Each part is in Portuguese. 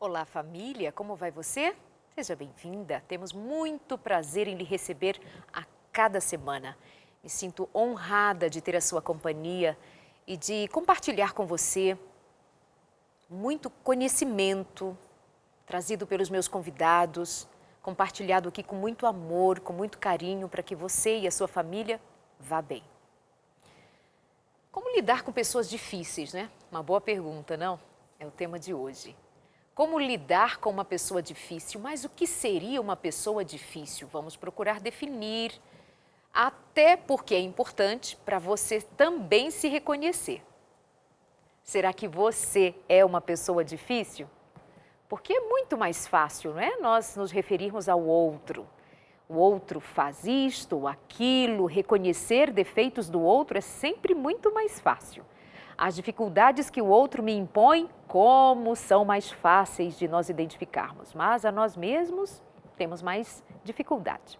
Olá, família, como vai você? Seja bem-vinda. Temos muito prazer em lhe receber a cada semana. Me sinto honrada de ter a sua companhia e de compartilhar com você muito conhecimento trazido pelos meus convidados, compartilhado aqui com muito amor, com muito carinho, para que você e a sua família vá bem. Como lidar com pessoas difíceis, né? Uma boa pergunta, não? É o tema de hoje. Como lidar com uma pessoa difícil? Mas o que seria uma pessoa difícil? Vamos procurar definir, até porque é importante para você também se reconhecer. Será que você é uma pessoa difícil? Porque é muito mais fácil, não é? Nós nos referirmos ao outro. O outro faz isto ou aquilo, reconhecer defeitos do outro é sempre muito mais fácil. As dificuldades que o outro me impõe, como são mais fáceis de nós identificarmos, mas a nós mesmos temos mais dificuldade.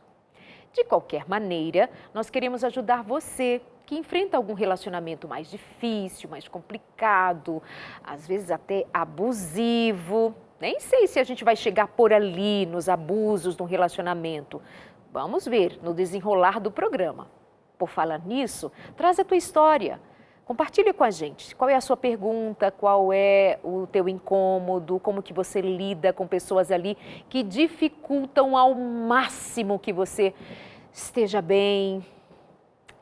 De qualquer maneira, nós queremos ajudar você que enfrenta algum relacionamento mais difícil, mais complicado, às vezes até abusivo. Nem sei se a gente vai chegar por ali nos abusos de um relacionamento. Vamos ver no desenrolar do programa. Por falar nisso, traz a tua história. Compartilhe com a gente qual é a sua pergunta, qual é o teu incômodo, como que você lida com pessoas ali que dificultam ao máximo que você esteja bem.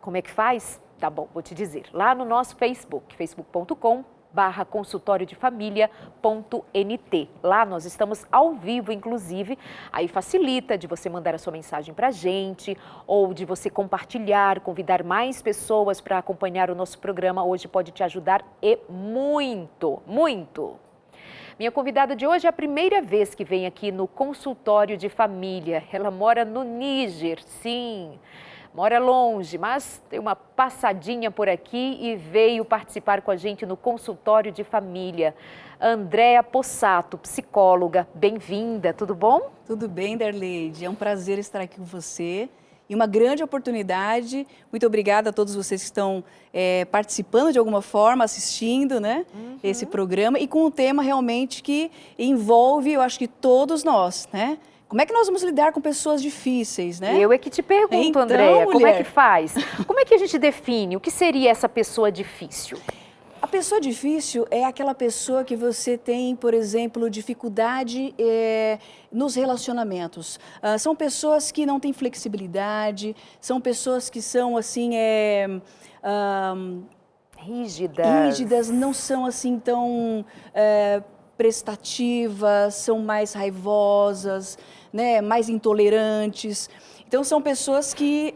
Como é que faz? Tá bom, vou te dizer. Lá no nosso Facebook, facebook.com/consultoriodefamilia.nt. Lá nós estamos ao vivo, inclusive, aí facilita de você mandar a sua mensagem para a gente ou de você compartilhar, convidar mais pessoas para acompanhar o nosso programa. Hoje pode te ajudar e muito, muito. Minha convidada de hoje é a primeira vez que vem aqui no consultório de família. Ela mora no Níger, sim. Mora longe, mas tem uma passadinha por aqui e veio participar com a gente no consultório de família. Andréa Possato, psicóloga, bem-vinda, tudo bom? Tudo bem, Darleide. É um prazer estar aqui com você e uma grande oportunidade. Muito obrigada a todos vocês que estão participando de alguma forma, assistindo, né, esse programa e com um tema realmente que envolve, eu acho que todos nós, né? Como é que nós vamos lidar com pessoas difíceis, né? Eu é que te pergunto, então, Andréa, como é mulher, que faz? Como é que a gente define? O que seria essa pessoa difícil? a pessoa difícil é aquela pessoa que você tem, por exemplo, dificuldade nos relacionamentos. São pessoas que não têm flexibilidade, são pessoas que são assim, rígidas, não são assim tão prestativas, são mais raivosas, né, mais intolerantes. Então, são pessoas que,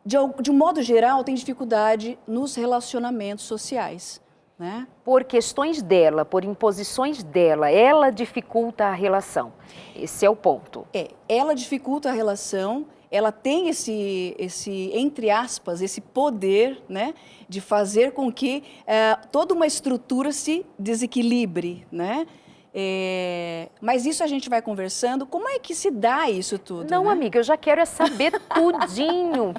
de um modo geral, têm dificuldade nos relacionamentos sociais, né? Por questões dela, por imposições dela, ela dificulta a relação. Esse é o ponto. Ela dificulta a relação, ela tem esse, entre aspas, esse poder, né, de fazer com que toda uma estrutura se desequilibre, né? Mas isso a gente vai conversando. Como é que se dá isso tudo? Não, né? amiga, eu já quero saber tudinho.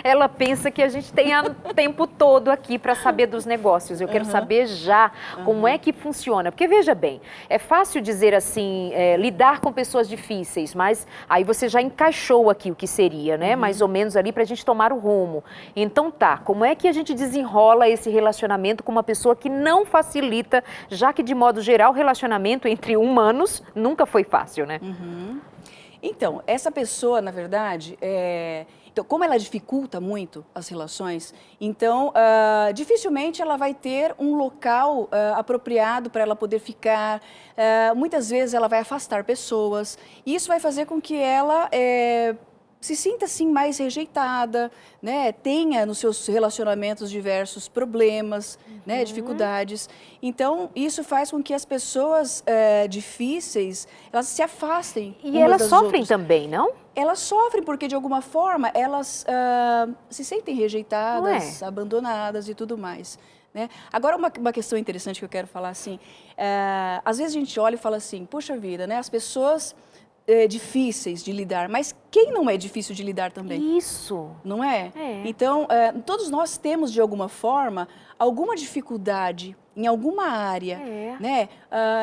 Ela pensa que a gente tem o tempo todo aqui para saber dos negócios. Eu quero saber já como é que funciona. Porque veja bem, é fácil dizer assim, lidar com pessoas difíceis, mas aí você já encaixou aqui o que seria, né? Mais ou menos ali para a gente tomar o rumo. Então tá, como é que a gente desenrola esse relacionamento com uma pessoa que não facilita, já que de modo geral o relacionamento entre humanos nunca foi fácil, né? Então, essa pessoa, na verdade, então, como ela dificulta muito as relações, então, dificilmente ela vai ter um local apropriado para ela poder ficar. Muitas vezes ela vai afastar pessoas e isso vai fazer com que ela se sinta assim mais rejeitada, né? Tenha nos seus relacionamentos diversos problemas, né? Dificuldades. Então, isso faz com que as pessoas difíceis, elas se afastem E umas elas das sofrem outras. também, não? Elas sofrem porque, de alguma forma, elas se sentem rejeitadas, abandonadas e tudo mais. Né? Agora, uma questão interessante que eu quero falar assim, às vezes a gente olha e fala assim, puxa vida, né? As pessoas difíceis de lidar, mas quem não é difícil de lidar também? Isso. Não é? É. Então, todos nós temos, de alguma forma, alguma dificuldade em alguma área, né?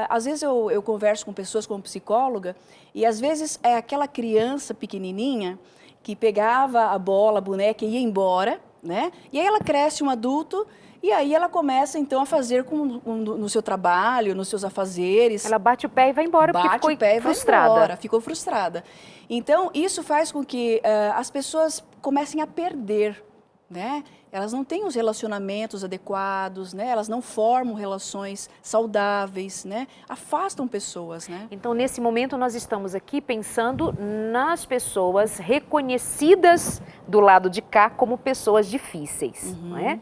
Às vezes eu converso com pessoas como psicóloga e às vezes é aquela criança pequenininha que pegava a bola, a boneca e ia embora, né? E aí ela cresce um adulto e aí ela começa então a fazer no seu trabalho, nos seus afazeres. Ela bate o pé e vai embora porque ficou frustrada. Vai embora, ficou frustrada. Então isso faz com que as pessoas comecem a perder, né? Elas não têm os relacionamentos adequados, né? Elas não formam relações saudáveis, né? Afastam pessoas, né? Então, nesse momento, nós estamos aqui pensando nas pessoas reconhecidas do lado de cá como pessoas difíceis, não é?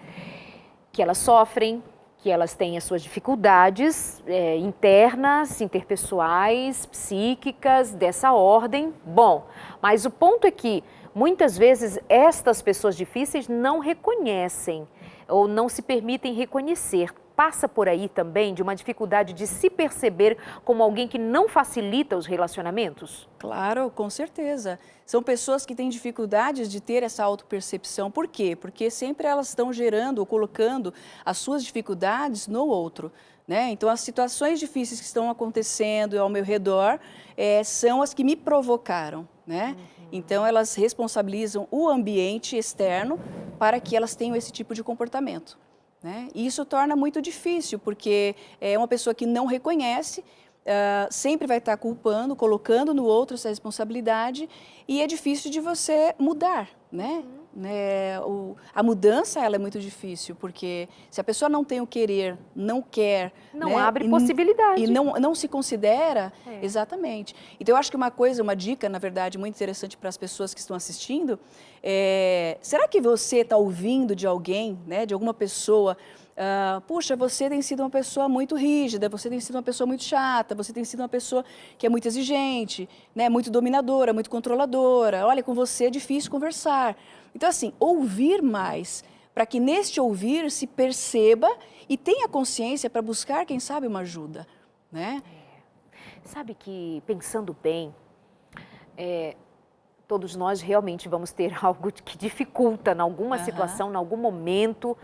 Que elas sofrem, que elas têm as suas dificuldades internas, interpessoais, psíquicas, dessa ordem. Bom, mas o ponto é que muitas vezes estas pessoas difíceis não reconhecem ou não se permitem reconhecer. Passa por aí também de uma dificuldade de se perceber como alguém que não facilita os relacionamentos? Claro, com certeza. São pessoas que têm dificuldades de ter essa autopercepção. Por quê? Porque sempre elas estão gerando ou colocando as suas dificuldades no outro, né? Então, as situações difíceis que estão acontecendo ao meu redor são as que me provocaram, né? Então, elas responsabilizam o ambiente externo para que elas tenham esse tipo de comportamento, né? E isso torna muito difícil, porque é uma pessoa que não reconhece, sempre vai estar culpando, colocando no outro essa responsabilidade e é difícil de você mudar, né? A mudança ela é muito difícil, porque se a pessoa não tem o querer, não quer... Não abre possibilidade. E não se considera, exatamente. Então, eu acho que uma dica, na verdade, muito interessante para as pessoas que estão assistindo, será que você está ouvindo de alguém, né, de alguma pessoa, puxa, você tem sido uma pessoa muito rígida, você tem sido uma pessoa muito chata, você tem sido uma pessoa que é muito exigente, né, muito dominadora, muito controladora, olha, com você é difícil conversar. Então, assim, ouvir mais, para que neste ouvir se perceba e tenha consciência para buscar, quem sabe, uma ajuda, né? Sabe que, pensando bem, todos nós realmente vamos ter algo que dificulta, em alguma situação, em algum momento,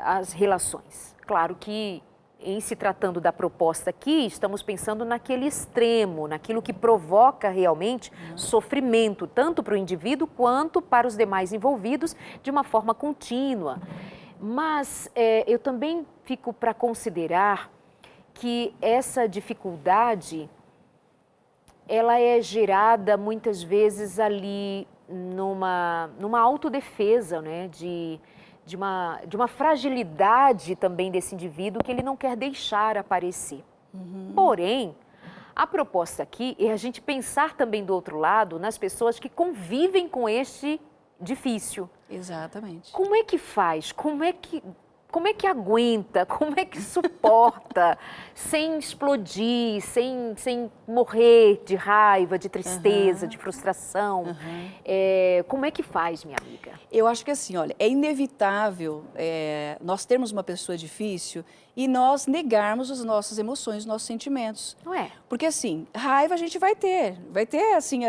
as relações. Claro que, em se tratando da proposta aqui, estamos pensando naquele extremo, naquilo que provoca realmente sofrimento, tanto para o indivíduo quanto para os demais envolvidos, de uma forma contínua. Mas eu também fico para considerar que essa dificuldade, ela é gerada muitas vezes ali numa autodefesa, né? De uma fragilidade também desse indivíduo que ele não quer deixar aparecer. Porém, a proposta aqui é a gente pensar também do outro lado nas pessoas que convivem com este difícil. Exatamente. Como é que faz? Como é que aguenta? Como é que suporta sem explodir, sem morrer de raiva, de tristeza, de frustração? Como é que faz, minha amiga? Eu acho que assim, olha, é inevitável nós termos uma pessoa difícil e nós negarmos as nossas emoções, os nossos sentimentos. Não é? Porque assim, raiva a gente vai ter assim,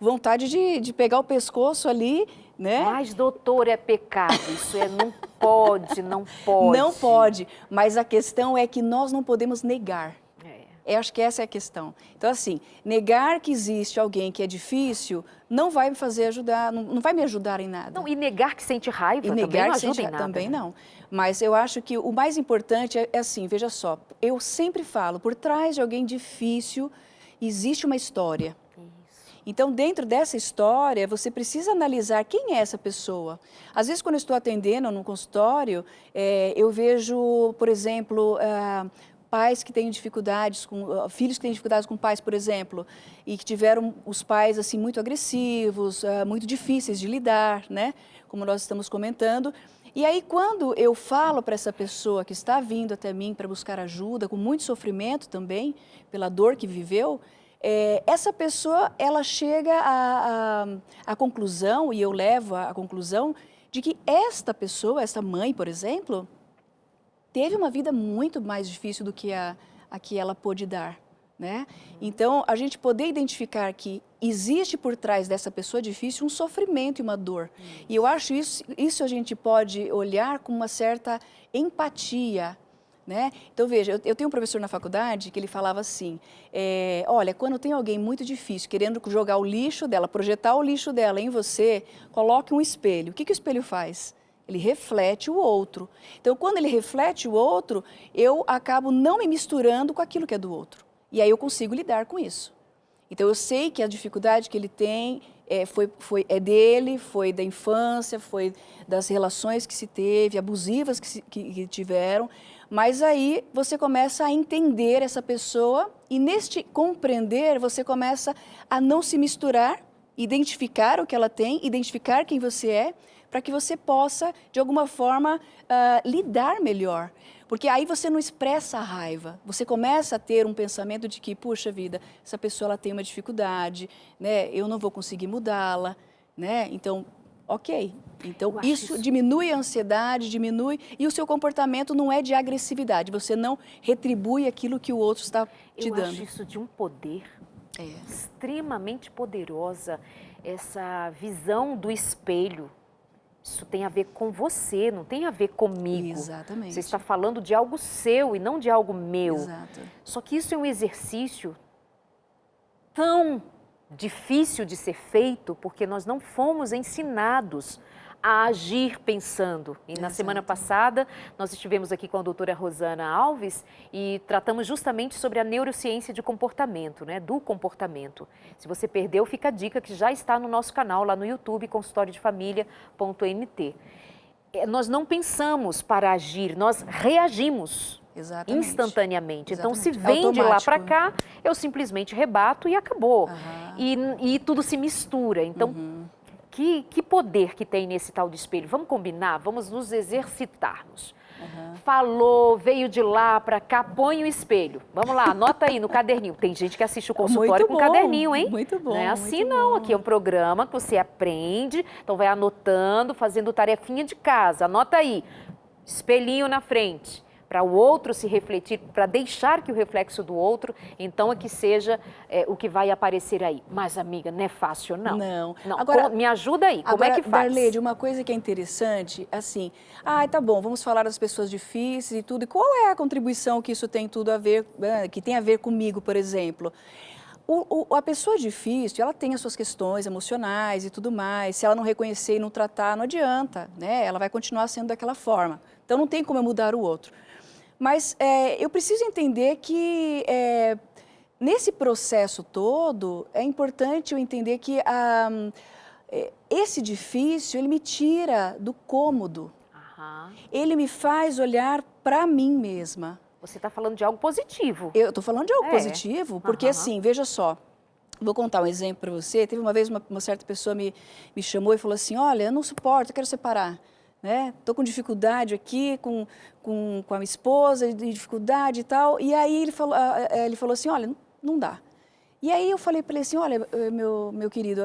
vontade de pegar o pescoço ali, né? Mas, doutor, é pecado, isso não pode, não pode. Não pode, mas a questão é que nós não podemos negar. Eu acho que essa é a questão. Então, assim, negar que existe alguém que é difícil não vai me fazer ajudar, não vai me ajudar em nada. Não, e negar que sente raiva também não ajuda em nada. Também não. Mas eu acho que o mais importante é assim, veja só, eu sempre falo, por trás de alguém difícil existe uma história. Então, dentro dessa história, você precisa analisar quem é essa pessoa. Às vezes, quando eu estou atendendo no consultório, eu vejo, por exemplo, pais que têm dificuldades, filhos que têm dificuldades com pais, por exemplo, e que tiveram os pais assim muito agressivos, muito difíceis de lidar, né? Como nós estamos comentando. E aí, quando eu falo para essa pessoa que está vindo até mim para buscar ajuda, com muito sofrimento também, pela dor que viveu, essa pessoa, ela chega à conclusão, e eu levo à conclusão, de que esta pessoa, essa mãe, por exemplo, teve uma vida muito mais difícil do que a que ela pôde dar, né? Então, a gente poder identificar que existe por trás dessa pessoa difícil um sofrimento e uma dor. E eu acho isso a gente pode olhar com uma certa empatia, né? Então, veja, eu tenho um professor na faculdade que ele falava assim, olha, quando tem alguém muito difícil querendo jogar o lixo dela, projetar o lixo dela em você, coloque um espelho. O que o espelho faz? Ele reflete o outro. Então, quando ele reflete o outro, eu acabo não me misturando com aquilo que é do outro. E aí eu consigo lidar com isso. Então, eu sei que a dificuldade que ele tem é dele, foi da infância, foi das relações que se teve, abusivas que tiveram, mas aí você começa a entender essa pessoa e neste compreender você começa a não se misturar, identificar o que ela tem, identificar quem você é, para que você possa, de alguma forma, lidar melhor. Porque aí você não expressa a raiva, você começa a ter um pensamento de que, puxa vida, essa pessoa ela tem uma dificuldade, né? Eu não vou conseguir mudá-la, né? Então, ok. Então, isso diminui a ansiedade, diminui, e o seu comportamento não é de agressividade, você não retribui aquilo que o outro está te dando. Eu acho isso de um poder extremamente poderosa, essa visão do espelho. Isso tem a ver com você, não tem a ver comigo. Exatamente. Você está falando de algo seu e não de algo meu. Exato. Só que isso é um exercício tão difícil de ser feito porque nós não fomos ensinados a agir pensando. E na semana passada nós estivemos aqui com a doutora Rosana Alves e tratamos justamente sobre a neurociência de comportamento, né, do comportamento. Se você perdeu, fica a dica que já está no nosso canal lá no YouTube, consultoriodefamilia.nt. Nós não pensamos para agir, nós reagimos. Exatamente. Instantaneamente. Então, se Exatamente. vem de lá para cá, eu simplesmente rebato e acabou. E tudo se mistura. Então, que poder que tem nesse tal de espelho? Vamos combinar? Vamos nos exercitarmos. Falou, veio de lá para cá, põe o espelho. Vamos lá, anota aí no caderninho. Tem gente que assiste o consultório com caderninho, hein? Muito bom. Não é assim não, aqui é um programa que você aprende, então vai anotando, fazendo tarefinha de casa. Anota aí, espelhinho na frente, para o outro se refletir, para deixar que o reflexo do outro, então, é que seja o que vai aparecer aí. Mas, amiga, não é fácil, não. Não. Agora, me ajuda aí, como é que faz? Darleide, uma coisa que é interessante, assim, tá bom, vamos falar das pessoas difíceis e tudo, e qual é a contribuição que isso tem tudo a ver, que tem a ver comigo, por exemplo? A pessoa difícil, ela tem as suas questões emocionais e tudo mais, se ela não reconhecer e não tratar, não adianta, né? Ela vai continuar sendo daquela forma. Então, não tem como eu mudar o outro. Mas eu preciso entender que nesse processo todo é importante eu entender que esse difícil, ele me tira do cômodo. Ele me faz olhar para mim mesma. Você está falando de algo positivo. Eu estou falando de algo positivo, porque assim, veja só, vou contar um exemplo para você. Teve uma vez uma certa pessoa me chamou e falou assim, olha, eu não suporto, eu quero separar. Estou com dificuldade aqui com a minha esposa, de dificuldade e tal. E aí ele falou assim, olha, não dá. E aí eu falei para ele assim, olha, meu querido,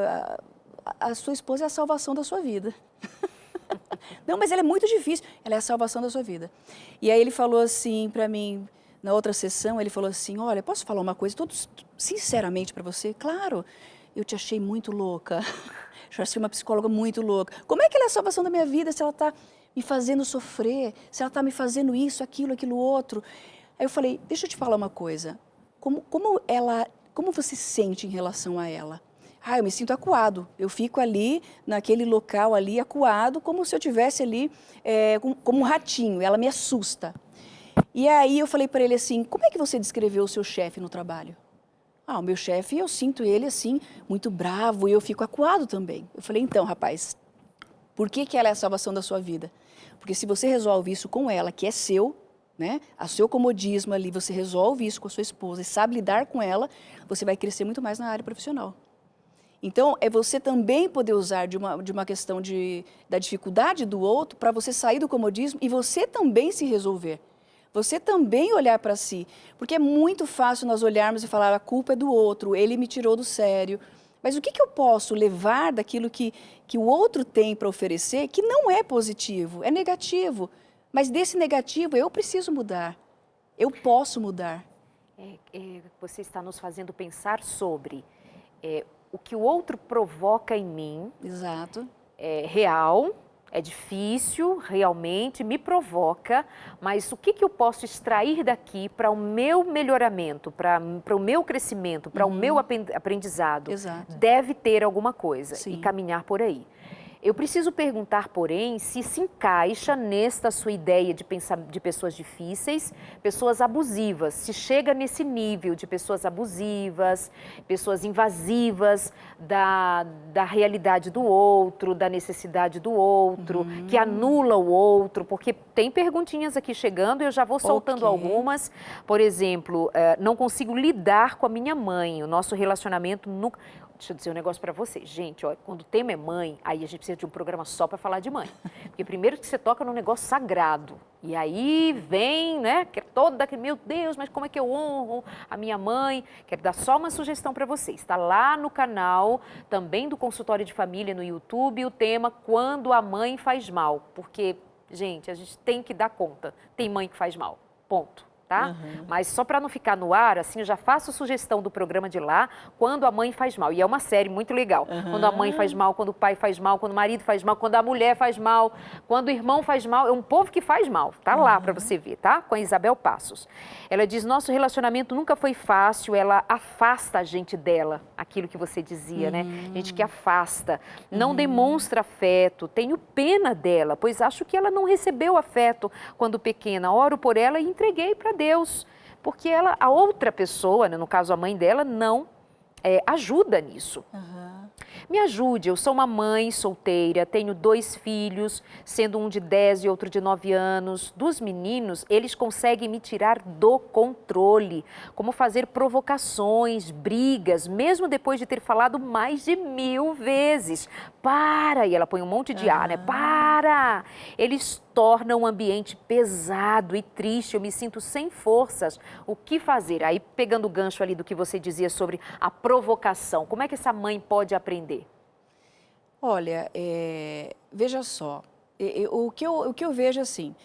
a sua esposa é a salvação da sua vida. Não, mas ela é muito difícil, ela é a salvação da sua vida. E aí ele falou assim para mim, na outra sessão, ele falou assim, olha, posso falar uma coisa, sinceramente para você? Claro, eu te achei muito louca. Já achei uma psicóloga muito louca. Como é que ela é a salvação da minha vida se ela está me fazendo sofrer, se ela está me fazendo isso, aquilo outro? Aí eu falei, deixa eu te falar uma coisa. Como você se sente em relação a ela? Eu me sinto acuado. Eu fico ali, naquele local ali, acuado, como se eu estivesse ali como um ratinho. Ela me assusta. E aí eu falei para ele assim, como é que você descreveu o seu chefe no trabalho? O meu chefe, eu sinto ele assim, muito bravo, e eu fico acuado também. Eu falei, então, rapaz, por que ela é a salvação da sua vida? Porque se você resolve isso com ela, que é seu, né? O seu comodismo ali, você resolve isso com a sua esposa e sabe lidar com ela, você vai crescer muito mais na área profissional. Então, é você também poder usar de uma questão da dificuldade do outro para você sair do comodismo e você também se resolver. Você também olhar para si, porque é muito fácil nós olharmos e falar a culpa é do outro, ele me tirou do sério. Mas o que eu posso levar daquilo que o outro tem para oferecer que não é positivo, é negativo. Mas desse negativo eu preciso mudar, eu posso mudar. Você está nos fazendo pensar sobre o que o outro provoca em mim. Exato. É real, é difícil, realmente, me provoca, mas o que que eu posso extrair daqui para o meu melhoramento, para o meu crescimento, para o meu aprendizado? Exato. Deve ter alguma coisa Sim. e caminhar por aí. Eu preciso perguntar, porém, se encaixa nesta sua ideia de pensar de pessoas difíceis, pessoas abusivas, se chega nesse nível de pessoas abusivas, pessoas invasivas da realidade do outro, da necessidade do outro, que anula o outro, porque tem perguntinhas aqui chegando e eu já vou soltando algumas. Por exemplo, não consigo lidar com a minha mãe, o nosso relacionamento nunca... Deixa eu dizer um negócio para vocês. Gente, ó, quando o tema é mãe, aí a gente precisa de um programa só para falar de mãe. Porque primeiro que você toca num negócio sagrado. E aí vem, né, que é todo daquele, meu Deus, mas como é que eu honro a minha mãe? Quero dar só uma sugestão para vocês. Está lá no canal, também do Consultório de Família no YouTube, o tema Quando a Mãe Faz Mal. Porque, gente, a gente tem que dar conta. Tem mãe que faz mal. Ponto. Tá? Mas só para não ficar no ar, assim, eu já faço sugestão do programa de lá, Quando a Mãe Faz Mal. E é uma série muito legal. Quando a mãe faz mal, quando o pai faz mal, quando o marido faz mal, quando a mulher faz mal, quando o irmão faz mal. É um povo que faz mal. Tá lá para você ver, tá? Com a Isabel Passos. Ela diz, nosso relacionamento nunca foi fácil, ela afasta a gente dela, aquilo que você dizia, né? Gente que afasta, não demonstra afeto, tenho pena dela, pois acho que ela não recebeu afeto quando pequena. Oro por ela e entreguei para Deus, porque ela, a outra pessoa, né, no caso a mãe dela, não ajuda nisso. Me ajude, eu sou uma mãe solteira, tenho 2 filhos, sendo um de 10 e outro de 9 anos. Dos meninos, eles conseguem me tirar do controle, como fazer provocações, brigas, mesmo depois de ter falado mais de 1000 vezes. Para! E ela põe um monte de ar, né? Para! Eles tornam o ambiente pesado e triste, eu me sinto sem forças. O que fazer? Aí, pegando o gancho ali do que você dizia sobre a provocação, como é que essa mãe pode aprender? Olha, veja só, o que eu vejo assim,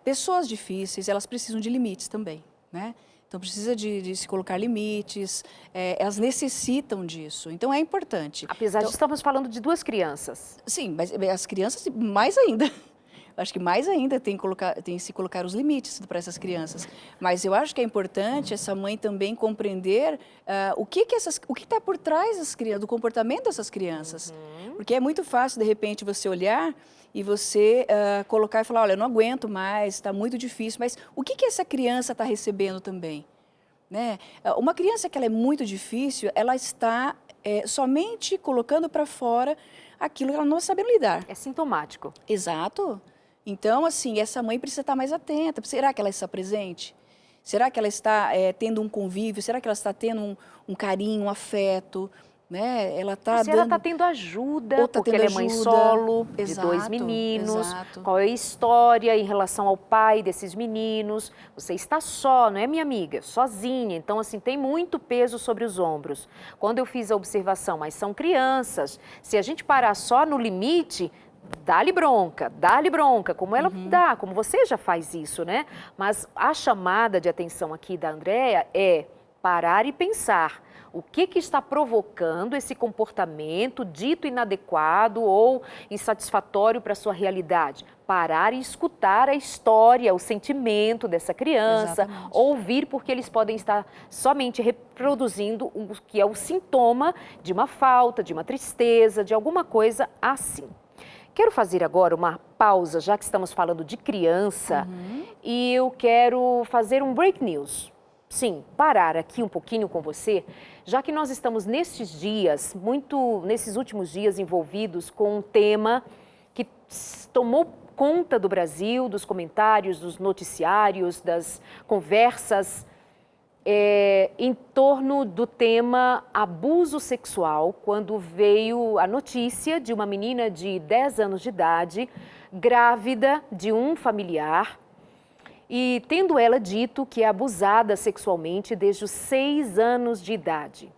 pessoas difíceis, elas precisam de limites também, né? Então, precisa de se colocar limites, elas necessitam disso, então é importante. Apesar de estamos falando de 2 crianças. Sim, mas as crianças mais ainda. Acho que mais ainda tem que se colocar os limites para essas crianças. Mas eu acho que é importante essa mãe também compreender o que está por trás do comportamento dessas crianças. Porque é muito fácil, de repente, você olhar e você colocar e falar, olha, eu não aguento mais, está muito difícil. Mas o que essa criança está recebendo também? Né? Uma criança que ela é muito difícil, ela está somente colocando para fora aquilo que ela não sabe lidar. É sintomático. Exato. Então, assim, essa mãe precisa estar mais atenta. Será que ela está presente? Será que ela está tendo um convívio? Será que ela está tendo um carinho, um afeto? Né? Ela está ela está tendo ajuda, porque ela é mãe solo, de 2 meninos. Exato. Qual é a história em relação ao pai desses meninos? Você está só, não é, minha amiga? Sozinha. Então, assim, tem muito peso sobre os ombros. Quando eu fiz a observação, mas são crianças. Se a gente parar só no limite... Dá-lhe bronca, como ela dá, como você já faz isso, né? Mas a chamada de atenção aqui da Andréa é parar e pensar o que está provocando esse comportamento dito inadequado ou insatisfatório para a sua realidade. Parar e escutar a história, o sentimento dessa criança, Exatamente. ouvir, porque eles podem estar somente reproduzindo o que é o sintoma de uma falta, de uma tristeza, de alguma coisa assim. Quero fazer agora uma pausa, já que estamos falando de criança, e eu quero fazer um break news. Sim, parar aqui um pouquinho com você, já que nós estamos nesses dias, nesses últimos dias envolvidos com um tema que tomou conta do Brasil, dos comentários, dos noticiários, das conversas, em torno do tema abuso sexual, quando veio a notícia de uma menina de 10 anos de idade, grávida de um familiar, e tendo ela dito que é abusada sexualmente desde os 6 anos de idade.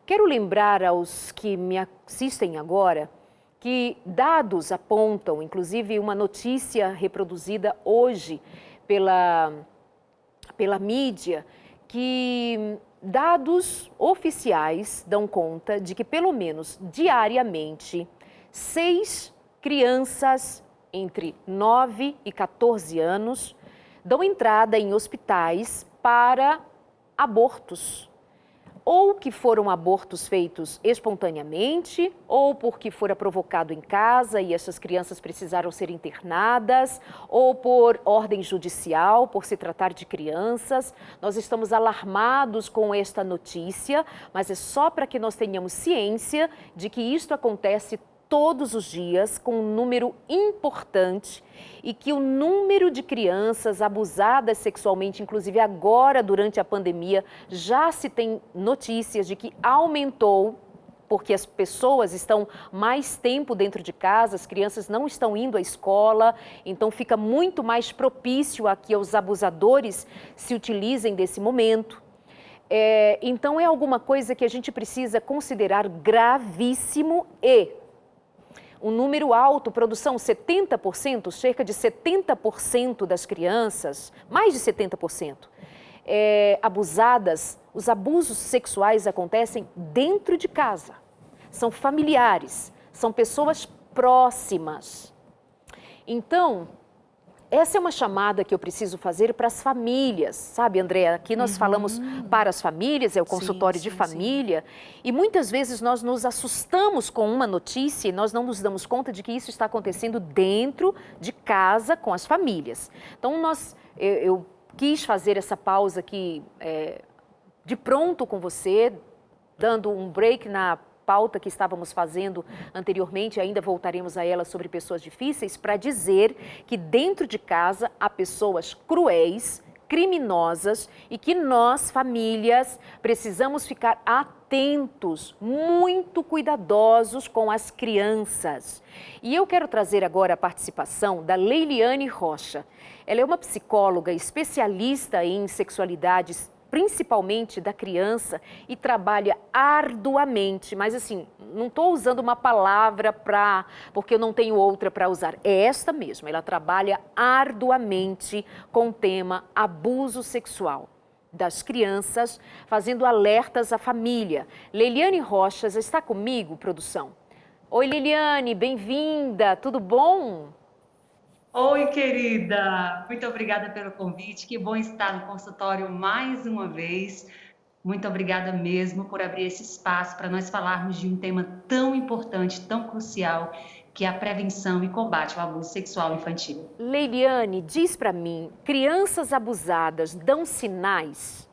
Quero lembrar aos que me assistem agora que dados apontam, inclusive uma notícia reproduzida hoje pela mídia, que dados oficiais dão conta de que pelo menos diariamente 6 crianças entre 9 e 14 anos dão entrada em hospitais para abortos. Ou que foram abortos feitos espontaneamente, ou porque fora provocado em casa e essas crianças precisaram ser internadas, ou por ordem judicial, por se tratar de crianças. Nós estamos alarmados com esta notícia, mas é só para que nós tenhamos ciência de que isto acontece todos os dias, com um número importante, e que o número de crianças abusadas sexualmente, inclusive agora durante a pandemia, já se tem notícias de que aumentou, porque as pessoas estão mais tempo dentro de casa, as crianças não estão indo à escola, então fica muito mais propício a que os abusadores se utilizem desse momento. Então é alguma coisa que a gente precisa considerar gravíssimo e um número alto, produção 70%, cerca de 70% das crianças, mais de 70%, abusadas, os abusos sexuais acontecem dentro de casa. São familiares, são pessoas próximas. Então, essa é uma chamada que eu preciso fazer para as famílias, sabe, Andréa? Aqui nós falamos para as famílias, é o consultório de família, e muitas vezes nós nos assustamos com uma notícia e nós não nos damos conta de que isso está acontecendo dentro de casa com as famílias. Então, eu quis fazer essa pausa aqui de pronto com você, dando um break na pauta que estávamos fazendo anteriormente, ainda voltaremos a ela sobre pessoas difíceis, para dizer que dentro de casa há pessoas cruéis, criminosas e que nós, famílias, precisamos ficar atentos, muito cuidadosos com as crianças. E eu quero trazer agora a participação da Leiliane Rocha. Ela é uma psicóloga especialista em sexualidades, principalmente da criança, e trabalha arduamente, mas assim, não estou usando uma palavra porque eu não tenho outra para usar, é esta mesmo, ela trabalha arduamente com o tema abuso sexual das crianças, fazendo alertas à família. Leiliane Rocha está comigo, produção? Oi, Leiliane, bem-vinda, tudo bom? Oi, querida! Muito obrigada pelo convite. Que bom estar no consultório mais uma vez. Muito obrigada mesmo por abrir esse espaço para nós falarmos de um tema tão importante, tão crucial, que é a prevenção e combate ao abuso sexual infantil. Leiliane, diz para mim, crianças abusadas dão sinais?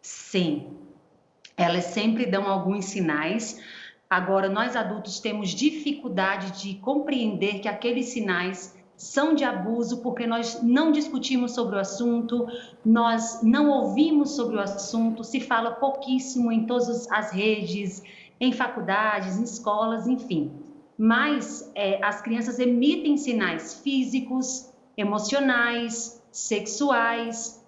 Sim, elas sempre dão alguns sinais. Agora, nós adultos temos dificuldade de compreender que aqueles sinais são de abuso porque nós não discutimos sobre o assunto, nós não ouvimos sobre o assunto, se fala pouquíssimo em todas as redes, em faculdades, em escolas, enfim. Mas as crianças emitem sinais físicos, emocionais, sexuais,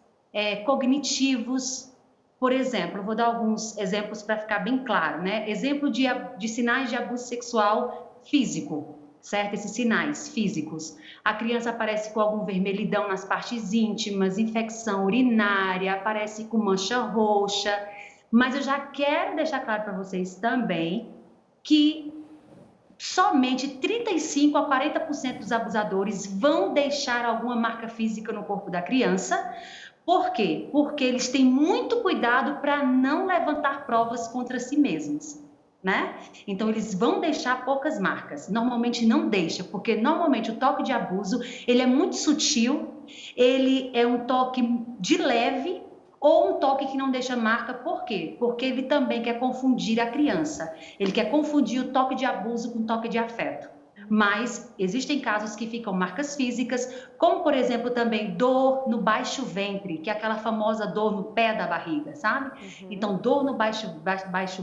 cognitivos. Por exemplo, vou dar alguns exemplos para ficar bem claro, né? Exemplo de sinais de abuso sexual físico, certo? Esses sinais físicos. A criança aparece com algum vermelhidão nas partes íntimas, infecção urinária, aparece com mancha roxa. Mas eu já quero deixar claro para vocês também que somente 35% a 40% dos abusadores vão deixar alguma marca física no corpo da criança. Por quê? Porque eles têm muito cuidado para não levantar provas contra si mesmos, né? Então, eles vão deixar poucas marcas. Normalmente não deixa, porque normalmente o toque de abuso, ele é muito sutil, ele é um toque de leve ou um toque que não deixa marca. Por quê? Porque ele também quer confundir a criança. Ele quer confundir o toque de abuso com o toque de afeto. Mas existem casos que ficam marcas físicas, como, por exemplo, também dor no baixo ventre, que é aquela famosa dor no pé da barriga, sabe? Então, dor no baixo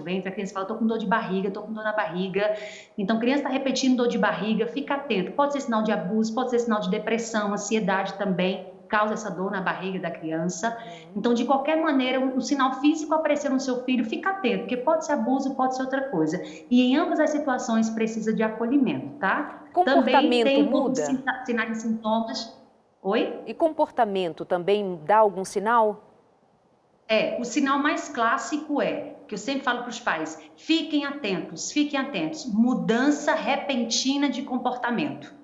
ventre, a criança fala, tô com dor de barriga, tô com dor na barriga. Então, a criança está repetindo dor de barriga, fica atento. Pode ser sinal de abuso, pode ser sinal de depressão, ansiedade também, causa essa dor na barriga da criança. Então, de qualquer maneira, um sinal físico aparecer no seu filho, fica atento, porque pode ser abuso, pode ser outra coisa. E em ambas as situações precisa de acolhimento, tá? Comportamento também tem muda? Sinais e sintomas. Oi? E comportamento também dá algum sinal? O sinal mais clássico é que eu sempre falo para os pais, fiquem atentos, mudança repentina de comportamento.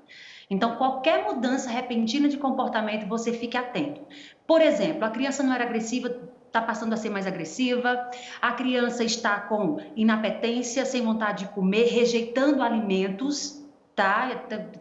Então, qualquer mudança repentina de comportamento, você fique atento. Por exemplo, a criança não era agressiva, está passando a ser mais agressiva, a criança está com inapetência, sem vontade de comer, rejeitando alimentos, tá?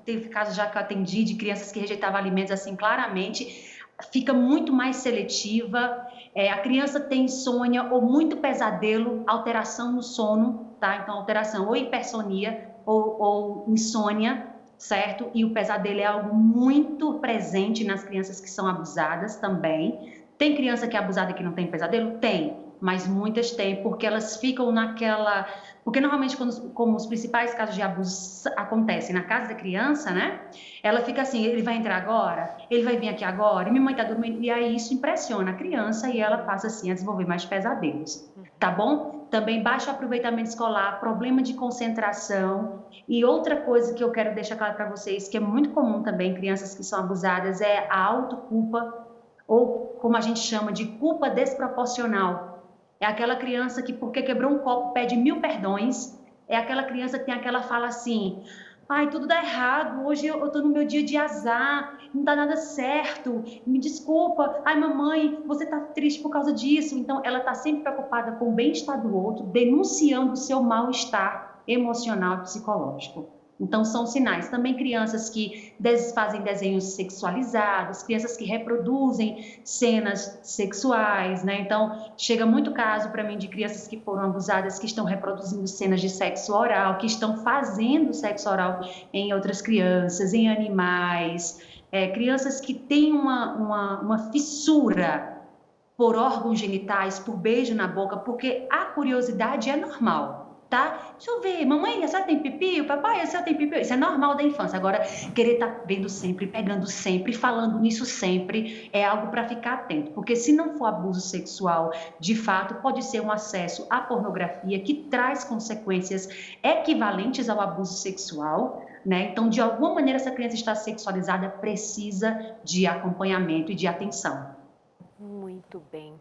Teve casos já que eu atendi de crianças que rejeitavam alimentos assim claramente, fica muito mais seletiva, a criança tem insônia ou muito pesadelo, alteração no sono, tá? Então, alteração ou hipersonia ou insônia, certo? E o pesadelo é algo muito presente nas crianças que são abusadas também. Tem criança que é abusada e que não tem pesadelo? Tem, mas muitas têm, porque elas ficam naquela... Porque normalmente, como os principais casos de abuso acontecem na casa da criança, né? Ela fica assim, ele vai entrar agora? Ele vai vir aqui agora? E minha mãe tá dormindo? E aí isso impressiona a criança e ela passa assim a desenvolver mais pesadelos, tá bom? Também baixo aproveitamento escolar, problema de concentração. E outra coisa que eu quero deixar claro para vocês, que é muito comum também em crianças que são abusadas, é a autoculpa, ou como a gente chama de culpa desproporcional. É aquela criança que, porque quebrou um copo, pede 1000 perdões. É aquela criança que tem aquela fala assim, ai, tudo dá errado, hoje eu tô no meu dia de azar, não dá nada certo, me desculpa, ai, mamãe, você tá triste por causa disso. Então, ela tá sempre preocupada com o bem-estar do outro, denunciando o seu mal-estar emocional e psicológico. Então, são sinais. Também crianças que fazem desenhos sexualizados, crianças que reproduzem cenas sexuais, né? Então, chega muito caso para mim de crianças que foram abusadas, que estão reproduzindo cenas de sexo oral, que estão fazendo sexo oral em outras crianças, em animais. Crianças que têm uma fissura por órgãos genitais, por beijo na boca, porque a curiosidade é normal. Tá? Deixa eu ver, mamãe, a senhora tem pipi? O papai, a senhora tem pipi? Isso é normal da infância. Agora, querer estar vendo sempre, pegando sempre, falando nisso sempre, é algo para ficar atento. Porque se não for abuso sexual, de fato, pode ser um acesso à pornografia que traz consequências equivalentes ao abuso sexual, né? Então, de alguma maneira, essa criança está sexualizada, precisa de acompanhamento e de atenção. Muito bem.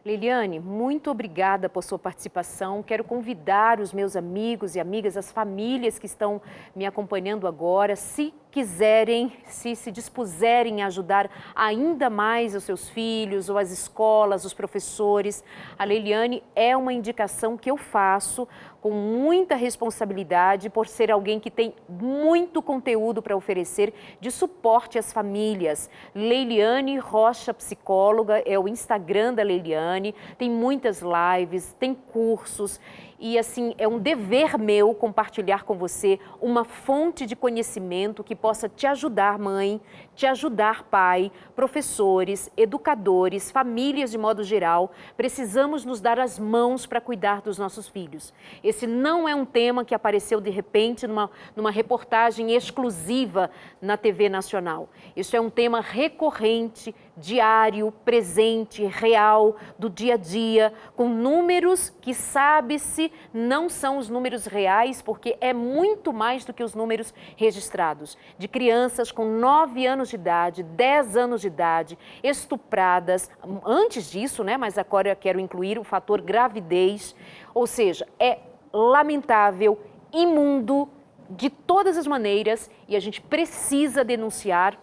Liliane, muito obrigada por sua participação. Quero convidar os meus amigos e amigas, as famílias que estão me acompanhando agora, se quiserem, se dispuserem a ajudar ainda mais os seus filhos, ou as escolas, os professores. A Liliane é uma indicação que eu faço com muita responsabilidade por ser alguém que tem muito conteúdo para oferecer de suporte às famílias. Leiliane Rocha Psicóloga é o Instagram da Leiliane, tem muitas lives, tem cursos. E assim, é um dever meu compartilhar com você uma fonte de conhecimento que possa te ajudar, mãe, te ajudar, pai, professores, educadores, famílias de modo geral. Precisamos nos dar as mãos para cuidar dos nossos filhos. Esse não é um tema que apareceu de repente numa reportagem exclusiva na TV Nacional. Isso é um tema recorrente, diário, presente, real, do dia a dia, com números que sabe-se não são os números reais, porque é muito mais do que os números registrados, de crianças com 9 anos de idade, 10 anos de idade, estupradas, antes disso, né, mas agora eu quero incluir o fator gravidez, ou seja, é lamentável, imundo, de todas as maneiras, e a gente precisa denunciar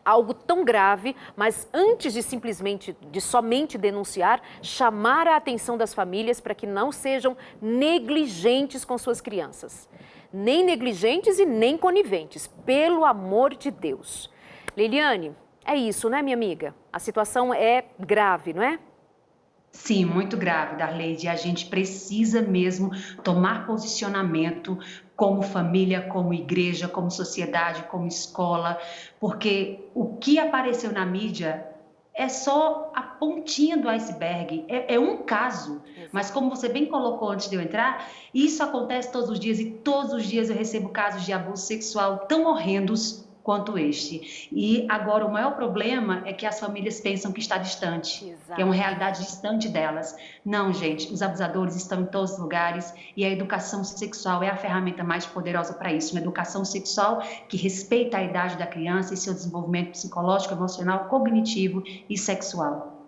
algo tão grave, mas antes de somente denunciar, chamar a atenção das famílias para que não sejam negligentes com suas crianças. Nem negligentes e nem coniventes, pelo amor de Deus. Liliane, é isso, né, minha amiga? A situação é grave, não é? Sim, muito grave, Darleide. A gente precisa mesmo tomar posicionamento como família, como igreja, como sociedade, como escola, porque o que apareceu na mídia é só a pontinha do iceberg, é um caso. Mas como você bem colocou antes de eu entrar, isso acontece todos os dias e todos os dias eu recebo casos de abuso sexual tão horrendos quanto este. E agora o maior problema é que as famílias pensam que está distante, Exato. que é uma realidade distante delas. Não, gente, os abusadores estão em todos os lugares e a educação sexual é a ferramenta mais poderosa para isso. Uma educação sexual que respeita a idade da criança e seu desenvolvimento psicológico, emocional, cognitivo e sexual.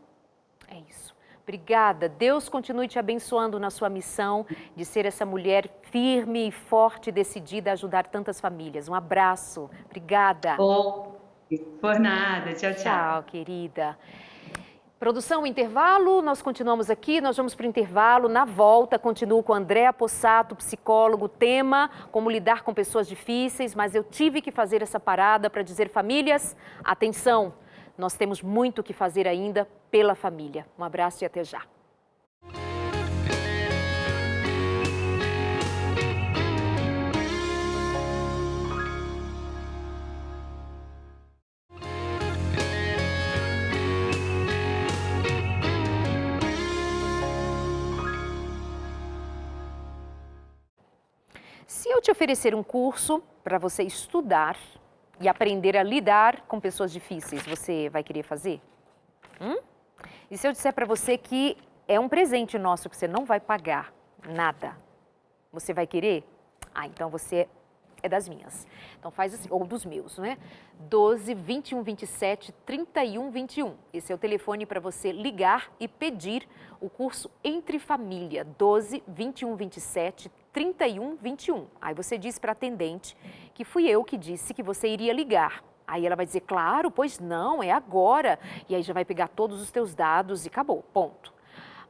É isso. Obrigada. Deus continue te abençoando na sua missão de ser essa mulher firme, forte e decidida a ajudar tantas famílias. Um abraço. Obrigada. Oh, por nada. Tchau, tchau. Tchau, querida. Produção, intervalo, nós continuamos aqui, nós vamos para o intervalo. Na volta, continuo com Andréa Possato, psicólogo, tema como lidar com pessoas difíceis, mas eu tive que fazer essa parada para dizer, famílias, atenção, nós temos muito o que fazer ainda pela família. Um abraço e até já. Se eu te oferecer um curso para você estudar e aprender a lidar com pessoas difíceis, você vai querer fazer? E se eu disser para você que é um presente nosso que você não vai pagar nada, você vai querer? Então você é das minhas. Então faz assim, ou dos meus, né? 12 21 27 31 21. Esse é o telefone para você ligar e pedir o curso Entre Família. 12 21 27 31 21. Aí você diz para a atendente que fui eu que disse que você iria ligar. Aí ela vai dizer, claro, pois não, é agora. E aí já vai pegar todos os teus dados e acabou, ponto.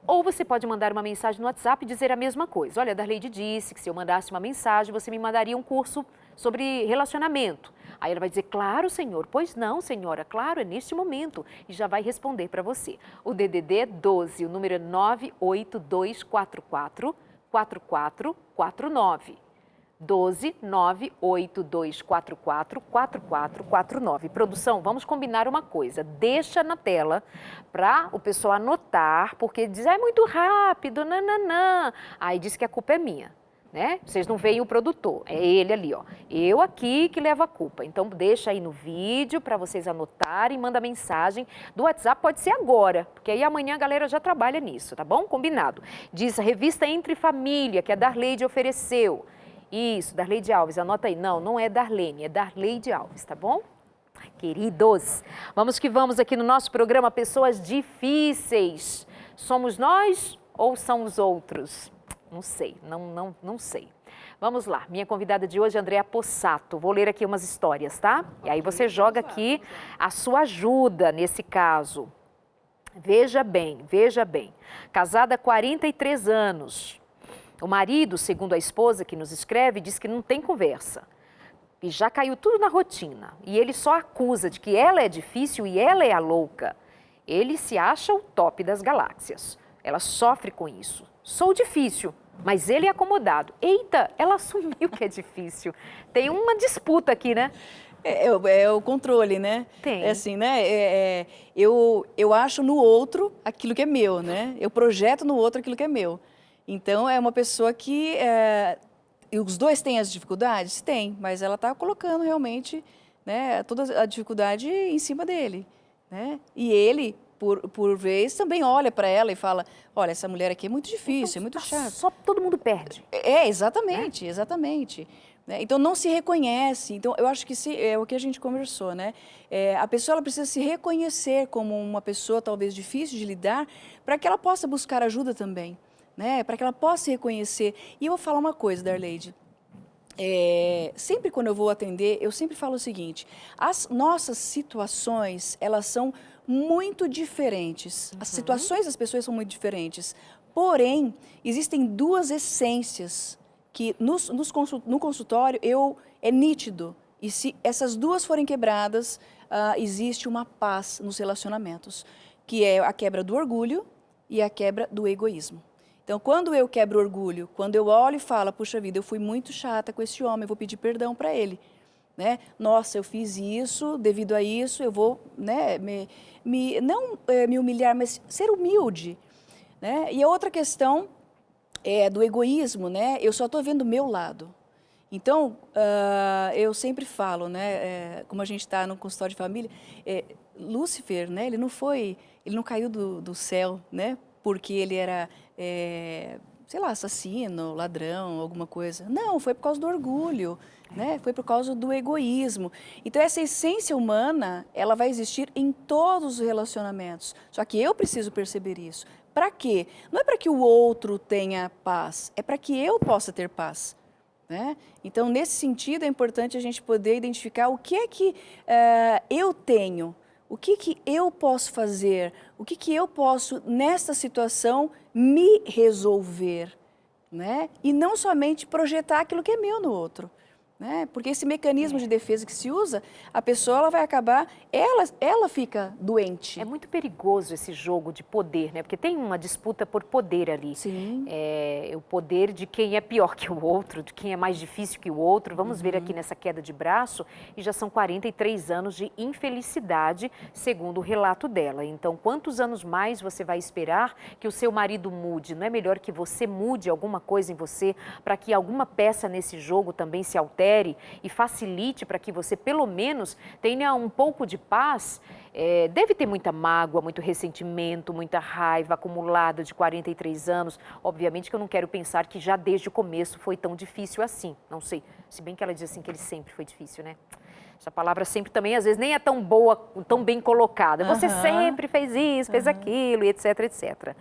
Ou você pode mandar uma mensagem no WhatsApp e dizer a mesma coisa. Olha, a Darleide disse que se eu mandasse uma mensagem, você me mandaria um curso sobre relacionamento. Aí ela vai dizer, claro, senhor. Pois não, senhora, claro, é neste momento. E já vai responder para você. O DDD é 12, o número é 98244 4449. 12 98244 4449. Produção, vamos combinar uma coisa. Deixa na tela para o pessoal anotar, porque diz, é muito rápido, nananã. Aí diz que a culpa é minha, né? Vocês não veem o produtor, é ele ali, ó. Eu aqui que levo a culpa. Então deixa aí no vídeo para vocês anotarem, manda mensagem. Do WhatsApp pode ser agora, porque aí amanhã a galera já trabalha nisso, tá bom? Combinado. Diz a revista Entre Família, que a Darleide ofereceu. Isso, Darleide Alves, anota aí. Não, não é Darlene, é Darleide Alves, tá bom? Queridos, vamos que vamos aqui no nosso programa Pessoas Difíceis. Somos nós ou são os outros? Não sei, não sei. Vamos lá, minha convidada de hoje é Andréa Possato. Vou ler aqui umas histórias, tá? E aí você joga aqui a sua ajuda nesse caso. Veja bem, veja bem. Casada há 43 anos. O marido, segundo a esposa que nos escreve, diz que não tem conversa. E já caiu tudo na rotina. E ele só acusa de que ela é difícil e ela é a louca. Ele se acha o top das galáxias. Ela sofre com isso. Sou difícil, mas ele é acomodado. Eita, ela assumiu que é difícil. Tem uma disputa aqui, né? É o controle, né? Tem. É assim, né? Eu acho no outro aquilo que é meu, né? Eu projeto no outro aquilo que é meu. Então, é uma pessoa que... E os dois têm as dificuldades? Tem, mas ela está colocando realmente, né, toda a dificuldade em cima dele, né? E ele, por vez, também olha para ela e fala, olha, essa mulher aqui é muito difícil, é muito chata. Só todo mundo perde. Exatamente, exatamente. Né? Então, não se reconhece. Então, eu acho que é o que a gente conversou, né? A pessoa ela precisa se reconhecer como uma pessoa talvez difícil de lidar para que ela possa buscar ajuda também. Né, para que ela possa se reconhecer. E eu vou falar uma coisa, Darleide. Sempre quando eu vou atender, eu sempre falo o seguinte, as nossas situações, elas são muito diferentes. As situações das pessoas são muito diferentes. Porém, existem duas essências que no consultório é nítido. E se essas duas forem quebradas, existe uma paz nos relacionamentos, que é a quebra do orgulho e a quebra do egoísmo. Então, quando eu quebro orgulho, quando eu olho e falo, puxa vida, eu fui muito chata com esse homem, eu vou pedir perdão para ele. Né? Nossa, eu fiz isso, devido a isso, eu vou, né, não me humilhar, mas ser humilde. Né? E a outra questão é do egoísmo, né? Eu só estou vendo o meu lado. Então, eu sempre falo, né, como a gente está no consultório de família, Lúcifer, né, ele não caiu do céu, né? Porque ele era, sei lá, assassino, ladrão, alguma coisa. Não, foi por causa do orgulho, né? Foi por causa do egoísmo. Então, essa essência humana, ela vai existir em todos os relacionamentos. Só que eu preciso perceber isso. para quê? Não é para que o outro tenha paz, é para que eu possa ter paz. Né? Então, nesse sentido, é importante a gente poder identificar o que é que eu tenho, o que que eu posso fazer, o que que eu posso, nesta situação, me resolver. Né? E não somente projetar aquilo que é meu no outro. Né? Porque esse mecanismo de defesa que se usa, a pessoa ela vai acabar, ela fica doente. É muito perigoso esse jogo de poder, né? Porque tem uma disputa por poder ali. Sim. O poder de quem é pior que o outro, de quem é mais difícil que o outro. Vamos ver aqui nessa queda de braço, e já são 43 anos de infelicidade, segundo o relato dela. Então, quantos anos mais você vai esperar que o seu marido mude? Não é melhor que você mude alguma coisa em você para que alguma peça nesse jogo também se altere e facilite para que você, pelo menos, tenha um pouco de paz? Deve ter muita mágoa, muito ressentimento, muita raiva acumulada de 43 anos. Obviamente que eu não quero pensar que já desde o começo foi tão difícil assim. Não sei, se bem que ela diz assim que ele sempre foi difícil, né? Essa palavra sempre também, às vezes, nem é tão boa, tão bem colocada. Você sempre fez isso, fez aquilo, e etc, etc.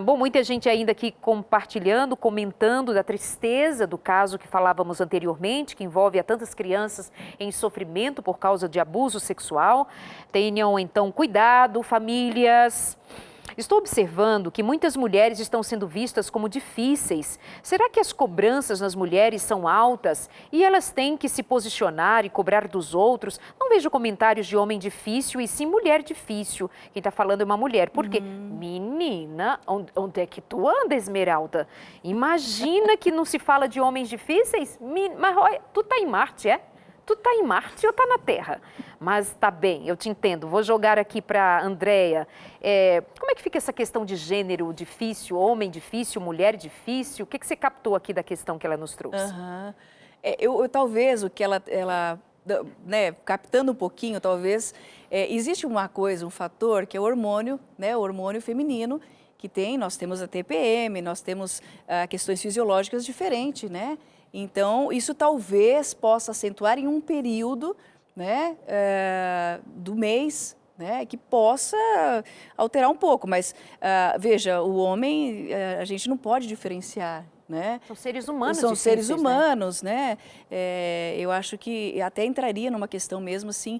Bom, muita gente ainda aqui compartilhando, comentando da tristeza do caso que falávamos anteriormente, que envolve a tantas crianças em sofrimento por causa de abuso sexual. Tenham, então, cuidado, famílias. Estou observando que muitas mulheres estão sendo vistas como difíceis. Será que as cobranças nas mulheres são altas e elas têm que se posicionar e cobrar dos outros? Não vejo comentários de homem difícil e sim mulher difícil. Quem está falando é uma mulher. Por quê? Menina, onde é que tu anda, Esmeralda? Imagina que não se fala de homens difíceis? Mas olha, tu tá em Marte, é? Tu tá em Marte ou tá na Terra? Mas tá bem, eu te entendo. Vou jogar aqui para Andréia. Como é que fica essa questão de gênero difícil, homem difícil, mulher difícil? O que você captou aqui da questão que ela nos trouxe? Talvez o que ela né, captando um pouquinho, talvez, existe uma coisa, um fator, que é o hormônio, né, o hormônio feminino, que nós temos a TPM, nós temos questões fisiológicas diferentes, né? Então, isso talvez possa acentuar em um período, né, do mês, né, que possa alterar um pouco. Mas, veja, o homem, a gente não pode diferenciar. Né? São seres humanos São difíceis, seres humanos, né? Eu acho que até entraria numa questão mesmo assim,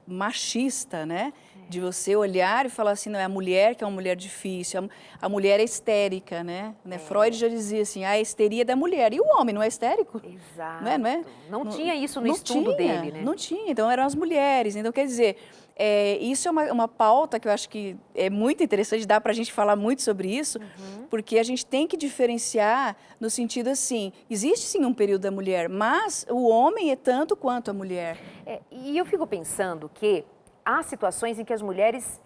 machista, né? De você olhar e falar assim, não é a mulher que é uma mulher difícil, a mulher é histérica, né? Freud já dizia assim, a histeria é da mulher. E o homem não é histérico? Exato. Não é? Não tinha isso no estudo dele, né? Não tinha, então eram as mulheres. Então, quer dizer, isso é uma pauta que eu acho que é muito interessante, dá para a gente falar muito sobre isso, porque a gente tem que diferenciar no sentido assim, existe sim um período da mulher, mas o homem é tanto quanto a mulher. E eu fico pensando que há situações em que as mulheres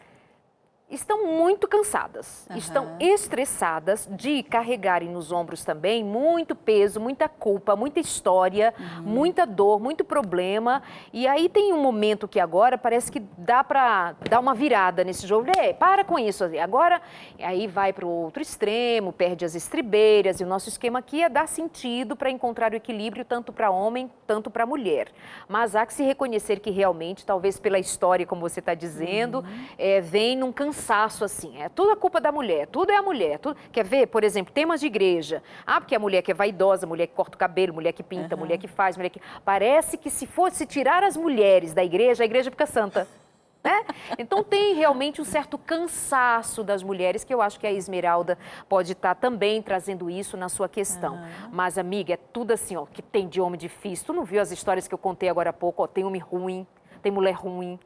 estão muito cansadas, estão estressadas de carregarem nos ombros também muito peso, muita culpa, muita história, muita dor, muito problema. E aí tem um momento que agora parece que dá para dar uma virada nesse jogo. Para com isso. Agora, aí vai para o outro extremo, perde as estribeiras. E o nosso esquema aqui é dar sentido para encontrar o equilíbrio tanto para homem, tanto para mulher. Mas há que se reconhecer que realmente, talvez pela história, como você está dizendo, vem num cansaço assim, é tudo a culpa da mulher, tudo é a mulher. Tudo... Quer ver, por exemplo, temas de igreja. Porque a mulher que é vaidosa, mulher que corta o cabelo, mulher que pinta, mulher que faz, mulher que... Parece que se fosse tirar as mulheres da igreja, a igreja fica santa. Né? Então tem realmente um certo cansaço das mulheres, que eu acho que a Esmeralda pode estar também trazendo isso na sua questão. Mas, amiga, é tudo assim, ó, que tem de homem difícil. Tu não viu as histórias que eu contei agora há pouco? Ó, tem homem ruim, tem mulher ruim,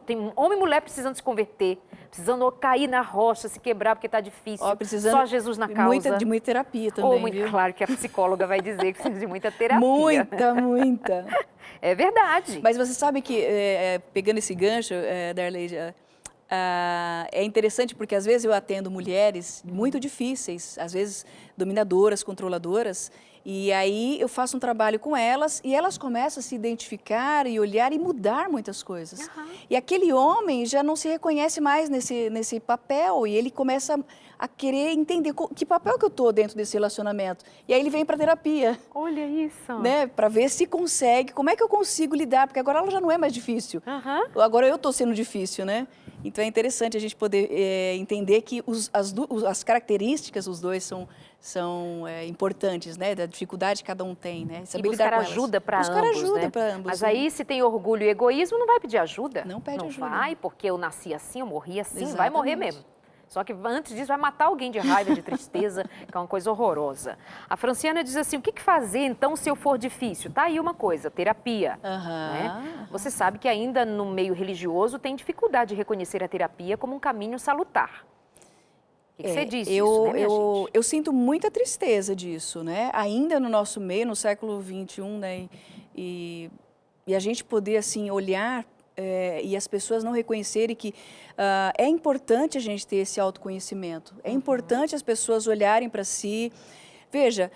tem homem e mulher precisando se converter, precisando cair na rocha, se quebrar porque está difícil, só Jesus na causa. De muita terapia também, viu? Claro que a psicóloga vai dizer que precisa de muita terapia. Muita. É verdade. Mas você sabe que, pegando esse gancho, Darley, é interessante porque às vezes eu atendo mulheres muito difíceis, às vezes dominadoras, controladoras, E aí eu faço um trabalho com elas e elas começam a se identificar e olhar e mudar muitas coisas. E aquele homem já não se reconhece mais nesse papel e ele começa a querer entender que papel que eu estou dentro desse relacionamento. E aí ele vem para terapia. Olha isso. Né? Para ver se consegue, como é que eu consigo lidar, porque agora ela já não é mais difícil. Agora eu estou sendo difícil, né? Então é interessante a gente poder entender que as características, os dois são importantes, né? Da dificuldade que cada um tem, né? Saber e buscar ajuda para ambos, ajuda para ambos. Mas aí, se tem orgulho e egoísmo, não vai pedir ajuda. Não pede ajuda. Não vai, porque eu nasci assim, eu morri assim, vai morrer mesmo. Só que antes disso vai matar alguém de raiva, de tristeza, que é uma coisa horrorosa. A Franciana diz assim, o que fazer então se eu for difícil? Tá aí uma coisa, terapia. Né? Você sabe que ainda no meio religioso tem dificuldade de reconhecer a terapia como um caminho salutar. O que você diz disso, né, minha gente? Eu sinto muita tristeza disso, né? Ainda no nosso meio, no século XXI, né? E a gente poder, assim, olhar e as pessoas não reconhecerem que é importante a gente ter esse autoconhecimento. É importante as pessoas olharem para si. Veja,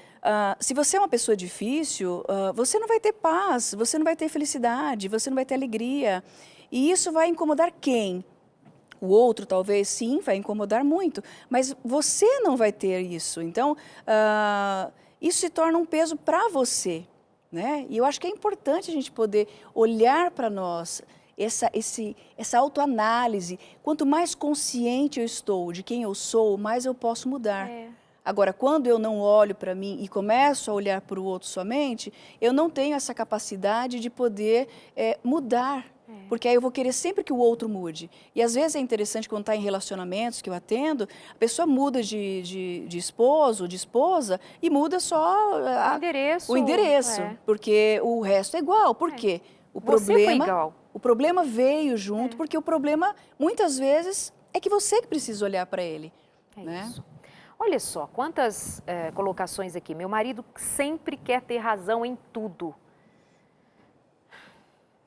se você é uma pessoa difícil, você não vai ter paz, você não vai ter felicidade, você não vai ter alegria. E isso vai incomodar quem? O outro, talvez, sim, vai incomodar muito, mas você não vai ter isso. Então, isso se torna um peso para você, né? E eu acho que é importante a gente poder olhar para nós, essa autoanálise. Quanto mais consciente eu estou de quem eu sou, mais eu posso mudar. Agora, quando eu não olho para mim e começo a olhar para o outro somente, eu não tenho essa capacidade de poder mudar. Porque aí eu vou querer sempre que o outro mude. E às vezes é interessante quando está em relacionamentos que eu atendo, a pessoa muda de esposo, de esposa e muda só o endereço. Porque o resto é igual. Por quê? O problema veio junto, porque o problema, muitas vezes, é que você que precisa olhar para ele. Né? Isso. Olha só, quantas colocações aqui. Meu marido sempre quer ter razão em tudo.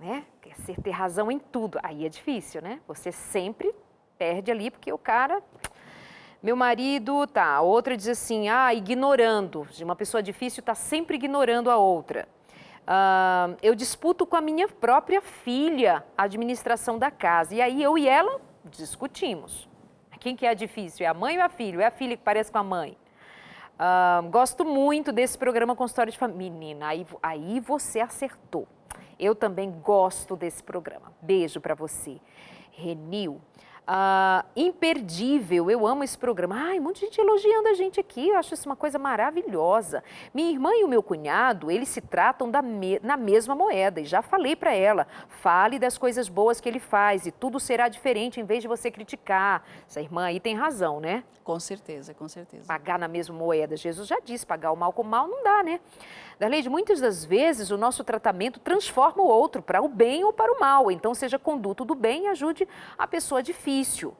Né? Quer ter razão em tudo. Aí é difícil, né? Você sempre perde ali, porque o cara... Meu marido, a outra diz assim, ignorando. Uma pessoa difícil está sempre ignorando a outra. Eu disputo com a minha própria filha a administração da casa. E aí eu e ela discutimos. Quem que é difícil? É a mãe ou é a filha? É a filha que parece com a mãe? Gosto muito desse programa Consultório de Família. Menina, aí você acertou. Eu também gosto desse programa. Beijo para você. Renil, imperdível, eu amo esse programa. Um monte de gente elogiando a gente aqui, eu acho isso uma coisa maravilhosa. Minha irmã e o meu cunhado, eles se tratam na mesma moeda. E já falei para ela, fale das coisas boas que ele faz e tudo será diferente em vez de você criticar. Essa irmã aí tem razão, né? Com certeza, com certeza. Pagar na mesma moeda. Jesus já disse, pagar o mal com o mal não dá, né? Darleide, muitas das vezes o nosso tratamento transforma o outro para o bem ou para o mal. Então, seja conduto do bem e ajude a pessoa difícil.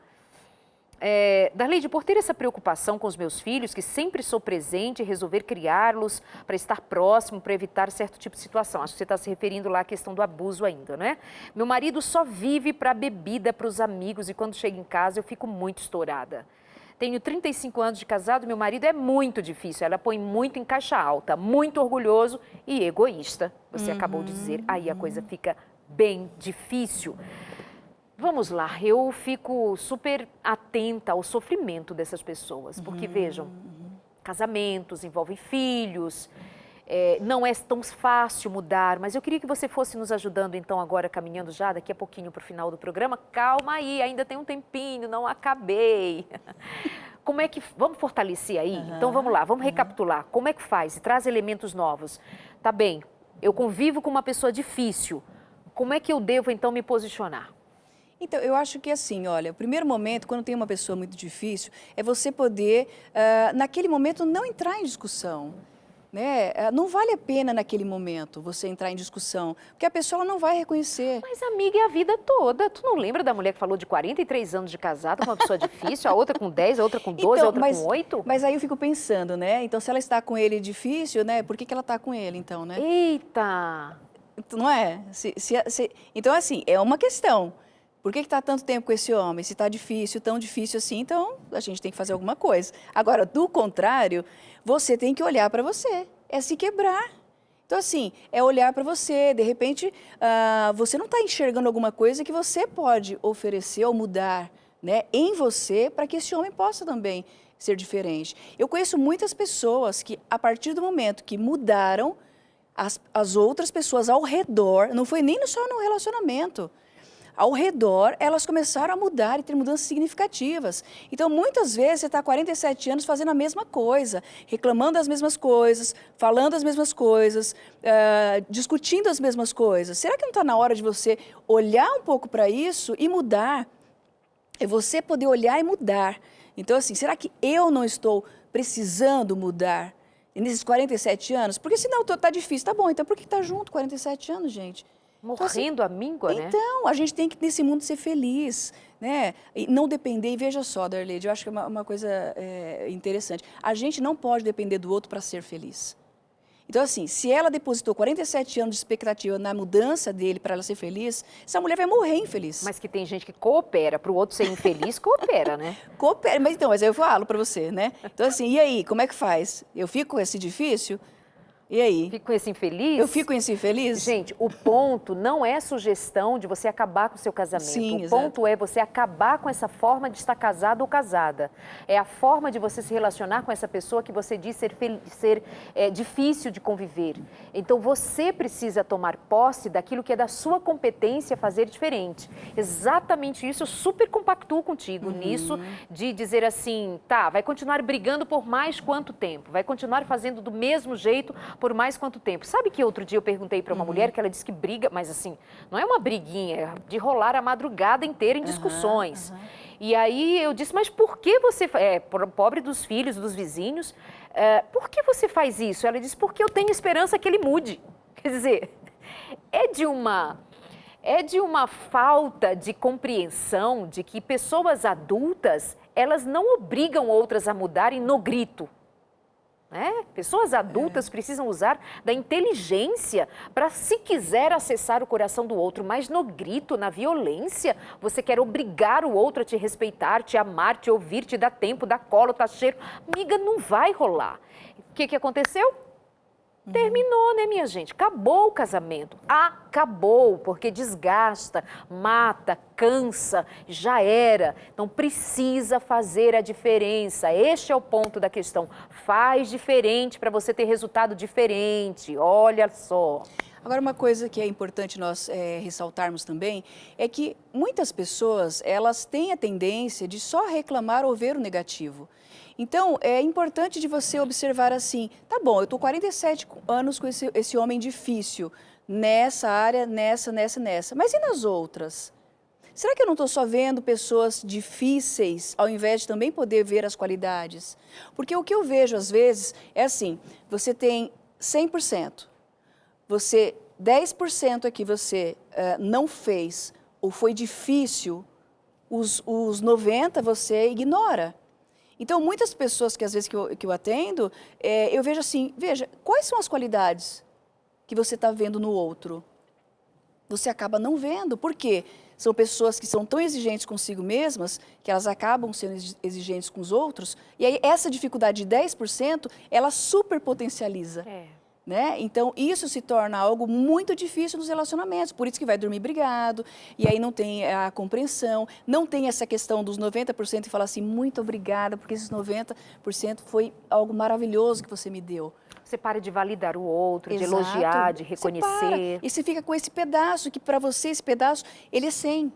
Darleide, por ter essa preocupação com os meus filhos, que sempre sou presente e resolver criá-los para estar próximo, para evitar certo tipo de situação. Acho que você está se referindo lá à questão do abuso ainda, né? Meu marido só vive para a bebida, para os amigos e quando chega em casa eu fico muito estourada. Tenho 35 anos de casado, meu marido é muito difícil, ela põe muito em caixa alta, muito orgulhoso e egoísta. Você acabou de dizer, aí a coisa fica bem difícil. Vamos lá, eu fico super atenta ao sofrimento dessas pessoas, porque vejam, casamentos envolvem filhos, não é tão fácil mudar, mas eu queria que você fosse nos ajudando então agora, caminhando já daqui a pouquinho para o final do programa. Calma aí, ainda tem um tempinho, não acabei. Como é que... Vamos fortalecer aí? Então vamos lá, vamos recapitular. Como é que faz? Traz elementos novos. Tá bem, eu convivo com uma pessoa difícil. Como é que eu devo então me posicionar? Então, eu acho que assim, olha, o primeiro momento, quando tem uma pessoa muito difícil, é você poder, naquele momento, não entrar em discussão. Né? Não vale a pena naquele momento você entrar em discussão, porque a pessoa não vai reconhecer. Mas amiga, é a vida toda. Tu não lembra da mulher que falou de 43 anos de casado com uma pessoa difícil, a outra com 10, a outra com 12, a outra com 8? Mas aí eu fico pensando, né? Então, se ela está com ele difícil, né? Por que ela está com ele, então, né? Eita! Não é? Então, assim, é uma questão. Por que está tanto tempo com esse homem? Se está difícil, tão difícil assim, então a gente tem que fazer alguma coisa. Agora, do contrário, você tem que olhar para você. é se quebrar. Então, assim, é olhar para você, de repente, você não está enxergando alguma coisa que você pode oferecer ou mudar, né, em você, para que esse homem possa também ser diferente. Eu conheço muitas pessoas que, a partir do momento que mudaram, as outras pessoas ao redor, não foi nem só no relacionamento, ao redor, elas começaram a mudar e ter mudanças significativas. Então, muitas vezes, você está há 47 anos fazendo a mesma coisa, reclamando as mesmas coisas, falando as mesmas coisas, discutindo as mesmas coisas. Será que não está na hora de você olhar um pouco para isso e mudar? É você poder olhar e mudar. Então, assim, será que eu não estou precisando mudar nesses 47 anos? Porque senão está difícil. Tá bom, então por que está junto 47 anos, gente? Morrendo a míngua, né? Então, a gente tem que, nesse mundo, ser feliz, né? E não depender, e veja só, Darleide, eu acho que é uma coisa interessante. A gente não pode depender do outro para ser feliz. Então, assim, se ela depositou 47 anos de expectativa na mudança dele para ela ser feliz, essa mulher vai morrer infeliz. Mas que tem gente que coopera para o outro ser infeliz, coopera, né? Coopera, mas aí eu falo para você, né? Então, assim, e aí, como é que faz? Eu fico com esse difícil? E aí? Fico com esse infeliz? Eu fico com esse infeliz? Gente, o ponto não é sugestão de você acabar com o seu casamento. Sim, o ponto é você acabar com essa forma de estar casado ou casada. É a forma de você se relacionar com essa pessoa que você diz ser difícil de conviver. Então, você precisa tomar posse daquilo que é da sua competência fazer diferente. Exatamente isso, eu super compactuo contigo nisso, de dizer assim, tá, vai continuar brigando por mais quanto tempo? Vai continuar fazendo do mesmo jeito por mais quanto tempo? Sabe que outro dia eu perguntei para uma mulher que ela disse que briga, mas assim, não é uma briguinha, é de rolar a madrugada inteira em discussões. E aí eu disse, mas por que você... pobre dos filhos, dos vizinhos, por que você faz isso? Ela disse, porque eu tenho esperança que ele mude. Quer dizer, é de uma falta de compreensão de que pessoas adultas, elas não obrigam outras a mudarem no grito. Pessoas adultas precisam usar da inteligência para, se quiser, acessar o coração do outro, mas no grito, na violência, você quer obrigar o outro a te respeitar, te amar, te ouvir, te dar tempo, dar colo, dar cheiro. Amiga, não vai rolar. O que aconteceu? Terminou, né, minha gente? Acabou o casamento. Acabou, porque desgasta, mata, cansa, já era. Então, precisa fazer a diferença. Este é o ponto da questão. Faz diferente para você ter resultado diferente. Olha só. Agora, uma coisa que é importante nós ressaltarmos também é que muitas pessoas, elas têm a tendência de só reclamar ou ver o negativo. Então, é importante de você observar assim, tá bom, eu estou 47 anos com esse homem difícil, nessa área, nessa, mas e nas outras? Será que eu não estou só vendo pessoas difíceis, ao invés de também poder ver as qualidades? Porque o que eu vejo às vezes é assim, você tem 100%, 10% é que você não fez ou foi difícil, os 90% você ignora. Então, muitas pessoas que às vezes que eu atendo, eu vejo assim, veja, quais são as qualidades que você está vendo no outro? Você acaba não vendo, por quê? São pessoas que são tão exigentes consigo mesmas, que elas acabam sendo exigentes com os outros, e aí essa dificuldade de 10%, ela superpotencializa. Né? Então, isso se torna algo muito difícil nos relacionamentos, por isso que vai dormir brigado, e aí não tem a compreensão, não tem essa questão dos 90% e falar assim, muito obrigada, porque esses 90% foi algo maravilhoso que você me deu. Você para de validar o outro, Exato. De elogiar, de reconhecer. E você fica com esse pedaço, que para você esse pedaço, ele é 100.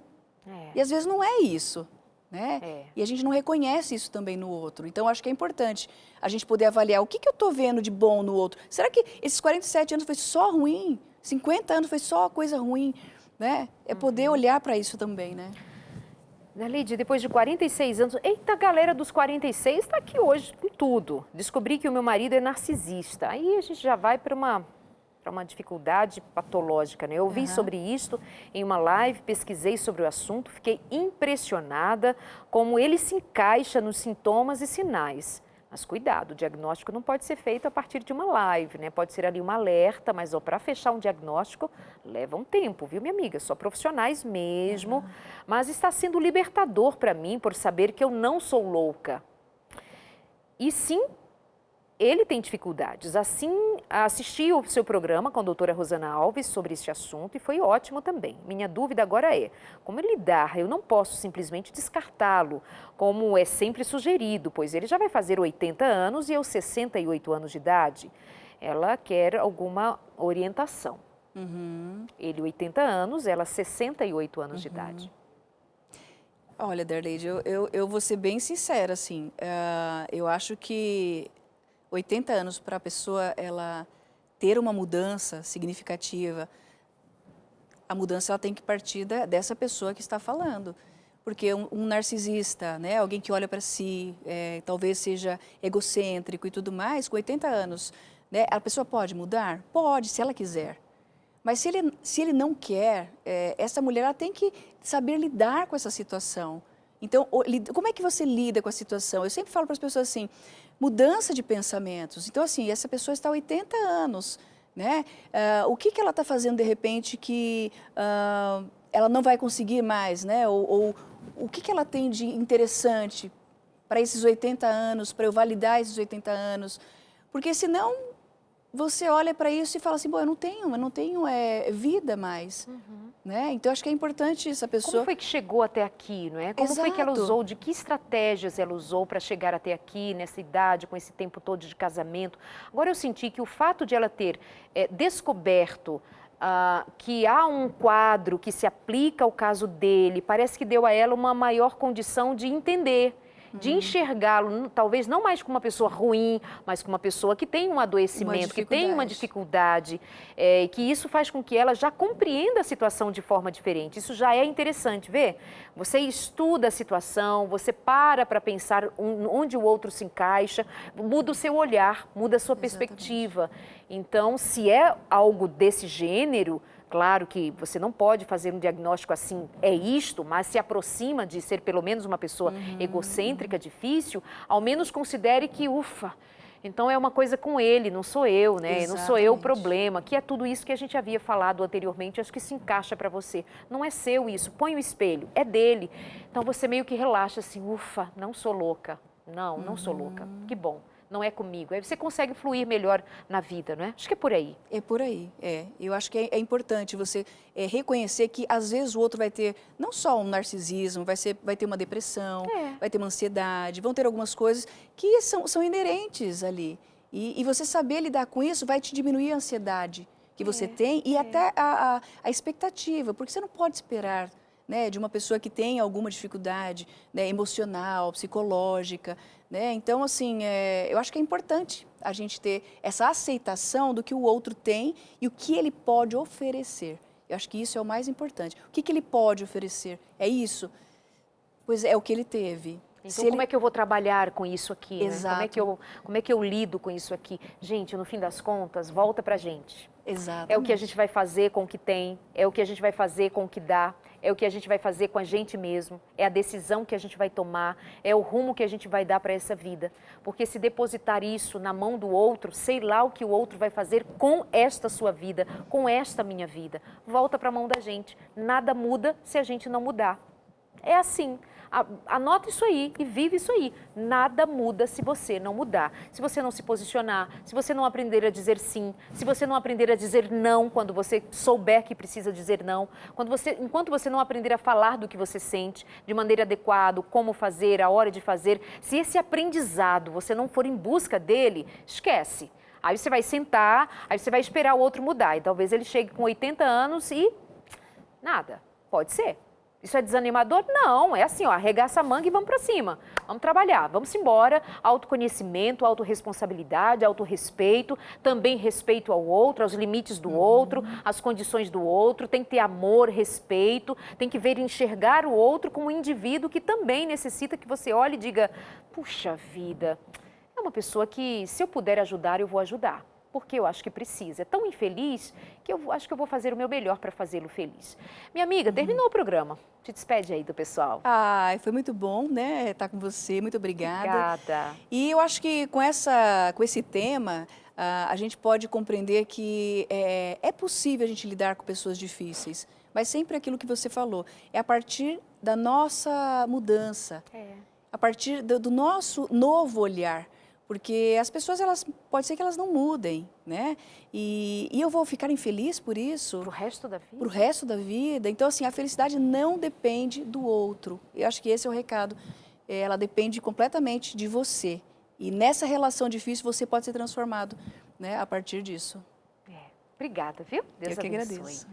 E às vezes não é isso. Né? E a gente não reconhece isso também no outro. Então, acho que é importante a gente poder avaliar o que eu estou vendo de bom no outro. Será que esses 47 anos foi só ruim? 50 anos foi só coisa ruim? Né? É poder olhar para isso também, né? Darleide, depois de 46 anos, eita, a galera dos 46 está aqui hoje com tudo. Descobri que o meu marido é narcisista. Aí a gente já vai para uma dificuldade patológica, né? Eu ouvi sobre isto em uma live, pesquisei sobre o assunto, fiquei impressionada como ele se encaixa nos sintomas e sinais. Mas cuidado, o diagnóstico não pode ser feito a partir de uma live, né? Pode ser ali uma alerta, mas para fechar um diagnóstico leva um tempo, viu, minha amiga? Só profissionais mesmo. Mas está sendo libertador para mim por saber que eu não sou louca. E sim, ele tem dificuldades. Assim, assisti o seu programa com a doutora Rosana Alves sobre este assunto e foi ótimo também. Minha dúvida agora é, como lidar? Eu não posso simplesmente descartá-lo, como é sempre sugerido, pois ele já vai fazer 80 anos e eu 68 anos de idade. Ela quer alguma orientação. Ele 80 anos, ela 68 anos de idade. Olha, Darleide, eu vou ser bem sincera, assim, eu acho que 80 anos para a pessoa ela ter uma mudança significativa, a mudança ela tem que partir dessa pessoa que está falando. Porque um narcisista, né, alguém que olha para si, talvez seja egocêntrico e tudo mais, com 80 anos, né, a pessoa pode mudar? Pode, se ela quiser. Mas se ele não quer, essa mulher ela tem que saber lidar com essa situação. Então, como é que você lida com a situação? Eu sempre falo para as pessoas assim, mudança de pensamentos. Então, assim, essa pessoa está há 80 anos, né? O que ela está fazendo, de repente, que ela não vai conseguir mais, né? Ou o que ela tem de interessante para esses 80 anos, para eu validar esses 80 anos? Porque senão você olha para isso e fala assim, bom, eu não tenho vida mais, né? Então, acho que é importante essa pessoa... Como foi que chegou até aqui, não é? Como foi que ela Exato. usou, de que estratégias ela usou para chegar até aqui, nessa idade, com esse tempo todo de casamento? Agora, eu senti que o fato de ela ter descoberto que há um quadro que se aplica ao caso dele, parece que deu a ela uma maior condição de entender, de enxergá-lo, talvez não mais como uma pessoa ruim, mas como uma pessoa que tem um adoecimento, que tem uma dificuldade, que isso faz com que ela já compreenda a situação de forma diferente. Isso já é interessante, vê? Você estuda a situação, você para pensar onde o outro se encaixa, muda o seu olhar, muda a sua perspectiva. Então, se é algo desse gênero, claro que você não pode fazer um diagnóstico assim, é isto, mas se aproxima de ser pelo menos uma pessoa egocêntrica, difícil, ao menos considere que, ufa, então é uma coisa com ele, não sou eu, né? Exatamente. Não sou eu o problema, que é tudo isso que a gente havia falado anteriormente, acho que se encaixa para você. Não é seu isso, põe o espelho, é dele. Então você meio que relaxa assim, ufa, não sou louca. Não sou louca, que bom. Não é comigo. Aí você consegue fluir melhor na vida, não é? Acho que é por aí. É por aí, Eu acho que é importante você reconhecer que, às vezes, o outro vai ter não só um narcisismo, vai ter uma depressão, vai ter uma ansiedade, vão ter algumas coisas que são inerentes ali. E você saber lidar com isso vai te diminuir a ansiedade que você tem e até a expectativa, porque você não pode esperar, né, de uma pessoa que tem alguma dificuldade, né, emocional, psicológica, né? Então, assim, eu acho que é importante a gente ter essa aceitação do que o outro tem e o que ele pode oferecer. Eu acho que isso é o mais importante. O que ele pode oferecer? É isso? Pois é o que ele teve. Então, como é que eu vou trabalhar com isso aqui? Exato. Né? Como é que eu lido com isso aqui? Gente, no fim das contas, volta pra gente. Exatamente. É o que a gente vai fazer com o que tem, é o que a gente vai fazer com o que dá, é o que a gente vai fazer com a gente mesmo, é a decisão que a gente vai tomar, é o rumo que a gente vai dar para essa vida. Porque se depositar isso na mão do outro, sei lá o que o outro vai fazer com esta sua vida, com esta minha vida. Volta para a mão da gente. Nada muda se a gente não mudar. É assim. Anota isso aí e vive isso aí. Nada muda se você não mudar. Se você não se posicionar, se você não aprender a dizer sim, se você não aprender a dizer não quando você souber que precisa dizer não, enquanto você não aprender a falar do que você sente de maneira adequada, como fazer, a hora de fazer, se esse aprendizado você não for em busca dele, esquece. Aí você vai sentar, aí você vai esperar o outro mudar. E talvez ele chegue com 80 anos e nada. Pode ser. Isso é desanimador? Não, é assim, ó, arregaça a manga e vamos para cima. Vamos trabalhar, vamos embora. Autoconhecimento, autorresponsabilidade, autorrespeito, também respeito ao outro, aos limites do outro, às condições do outro. Tem que ter amor, respeito, tem que ver e enxergar o outro como um indivíduo que também necessita que você olhe e diga, puxa vida, é uma pessoa que se eu puder ajudar, eu vou ajudar. Porque eu acho que precisa. É tão infeliz que eu acho que eu vou fazer o meu melhor para fazê-lo feliz. Minha amiga, terminou o programa. Te despede aí do pessoal. Foi muito bom, né, estar com você. Muito obrigada. Obrigada. E eu acho que com esse tema, a gente pode compreender que é possível a gente lidar com pessoas difíceis. Mas sempre aquilo que você falou, é a partir da nossa mudança, a partir do nosso novo olhar. Porque as pessoas, pode ser que elas não mudem, né? E eu vou ficar infeliz por isso? Pro resto da vida? Pro resto da vida. Então, assim, a felicidade não depende do outro. Eu acho que esse é o recado. Ela depende completamente de você. E nessa relação difícil, você pode ser transformado, né, a partir disso. Obrigada, viu? Deus Eu que abençoe. agradeço.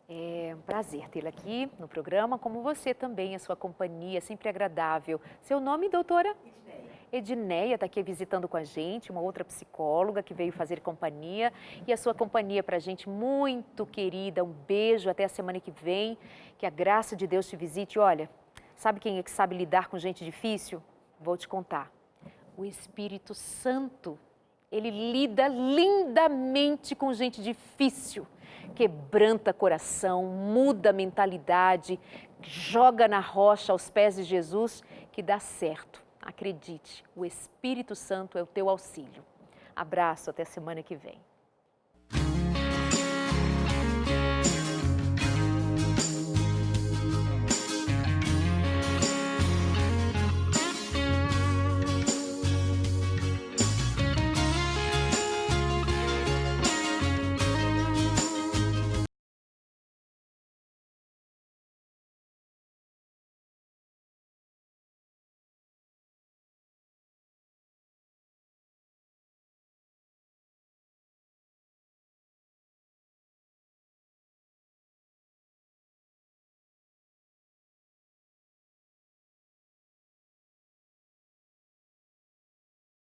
É um prazer tê-la aqui no programa, como você também, a sua companhia, sempre agradável. Seu nome, doutora? Edneia está aqui visitando com a gente, uma outra psicóloga que veio fazer companhia. E a sua companhia para a gente muito querida. Um beijo, até a semana que vem. Que a graça de Deus te visite. Olha, sabe quem é que sabe lidar com gente difícil? Vou te contar. O Espírito Santo. Ele lida lindamente com gente difícil. Quebranta coração, muda a mentalidade, joga na rocha aos pés de Jesus, que dá certo. Acredite, o Espírito Santo é o teu auxílio. Abraço, até semana que vem.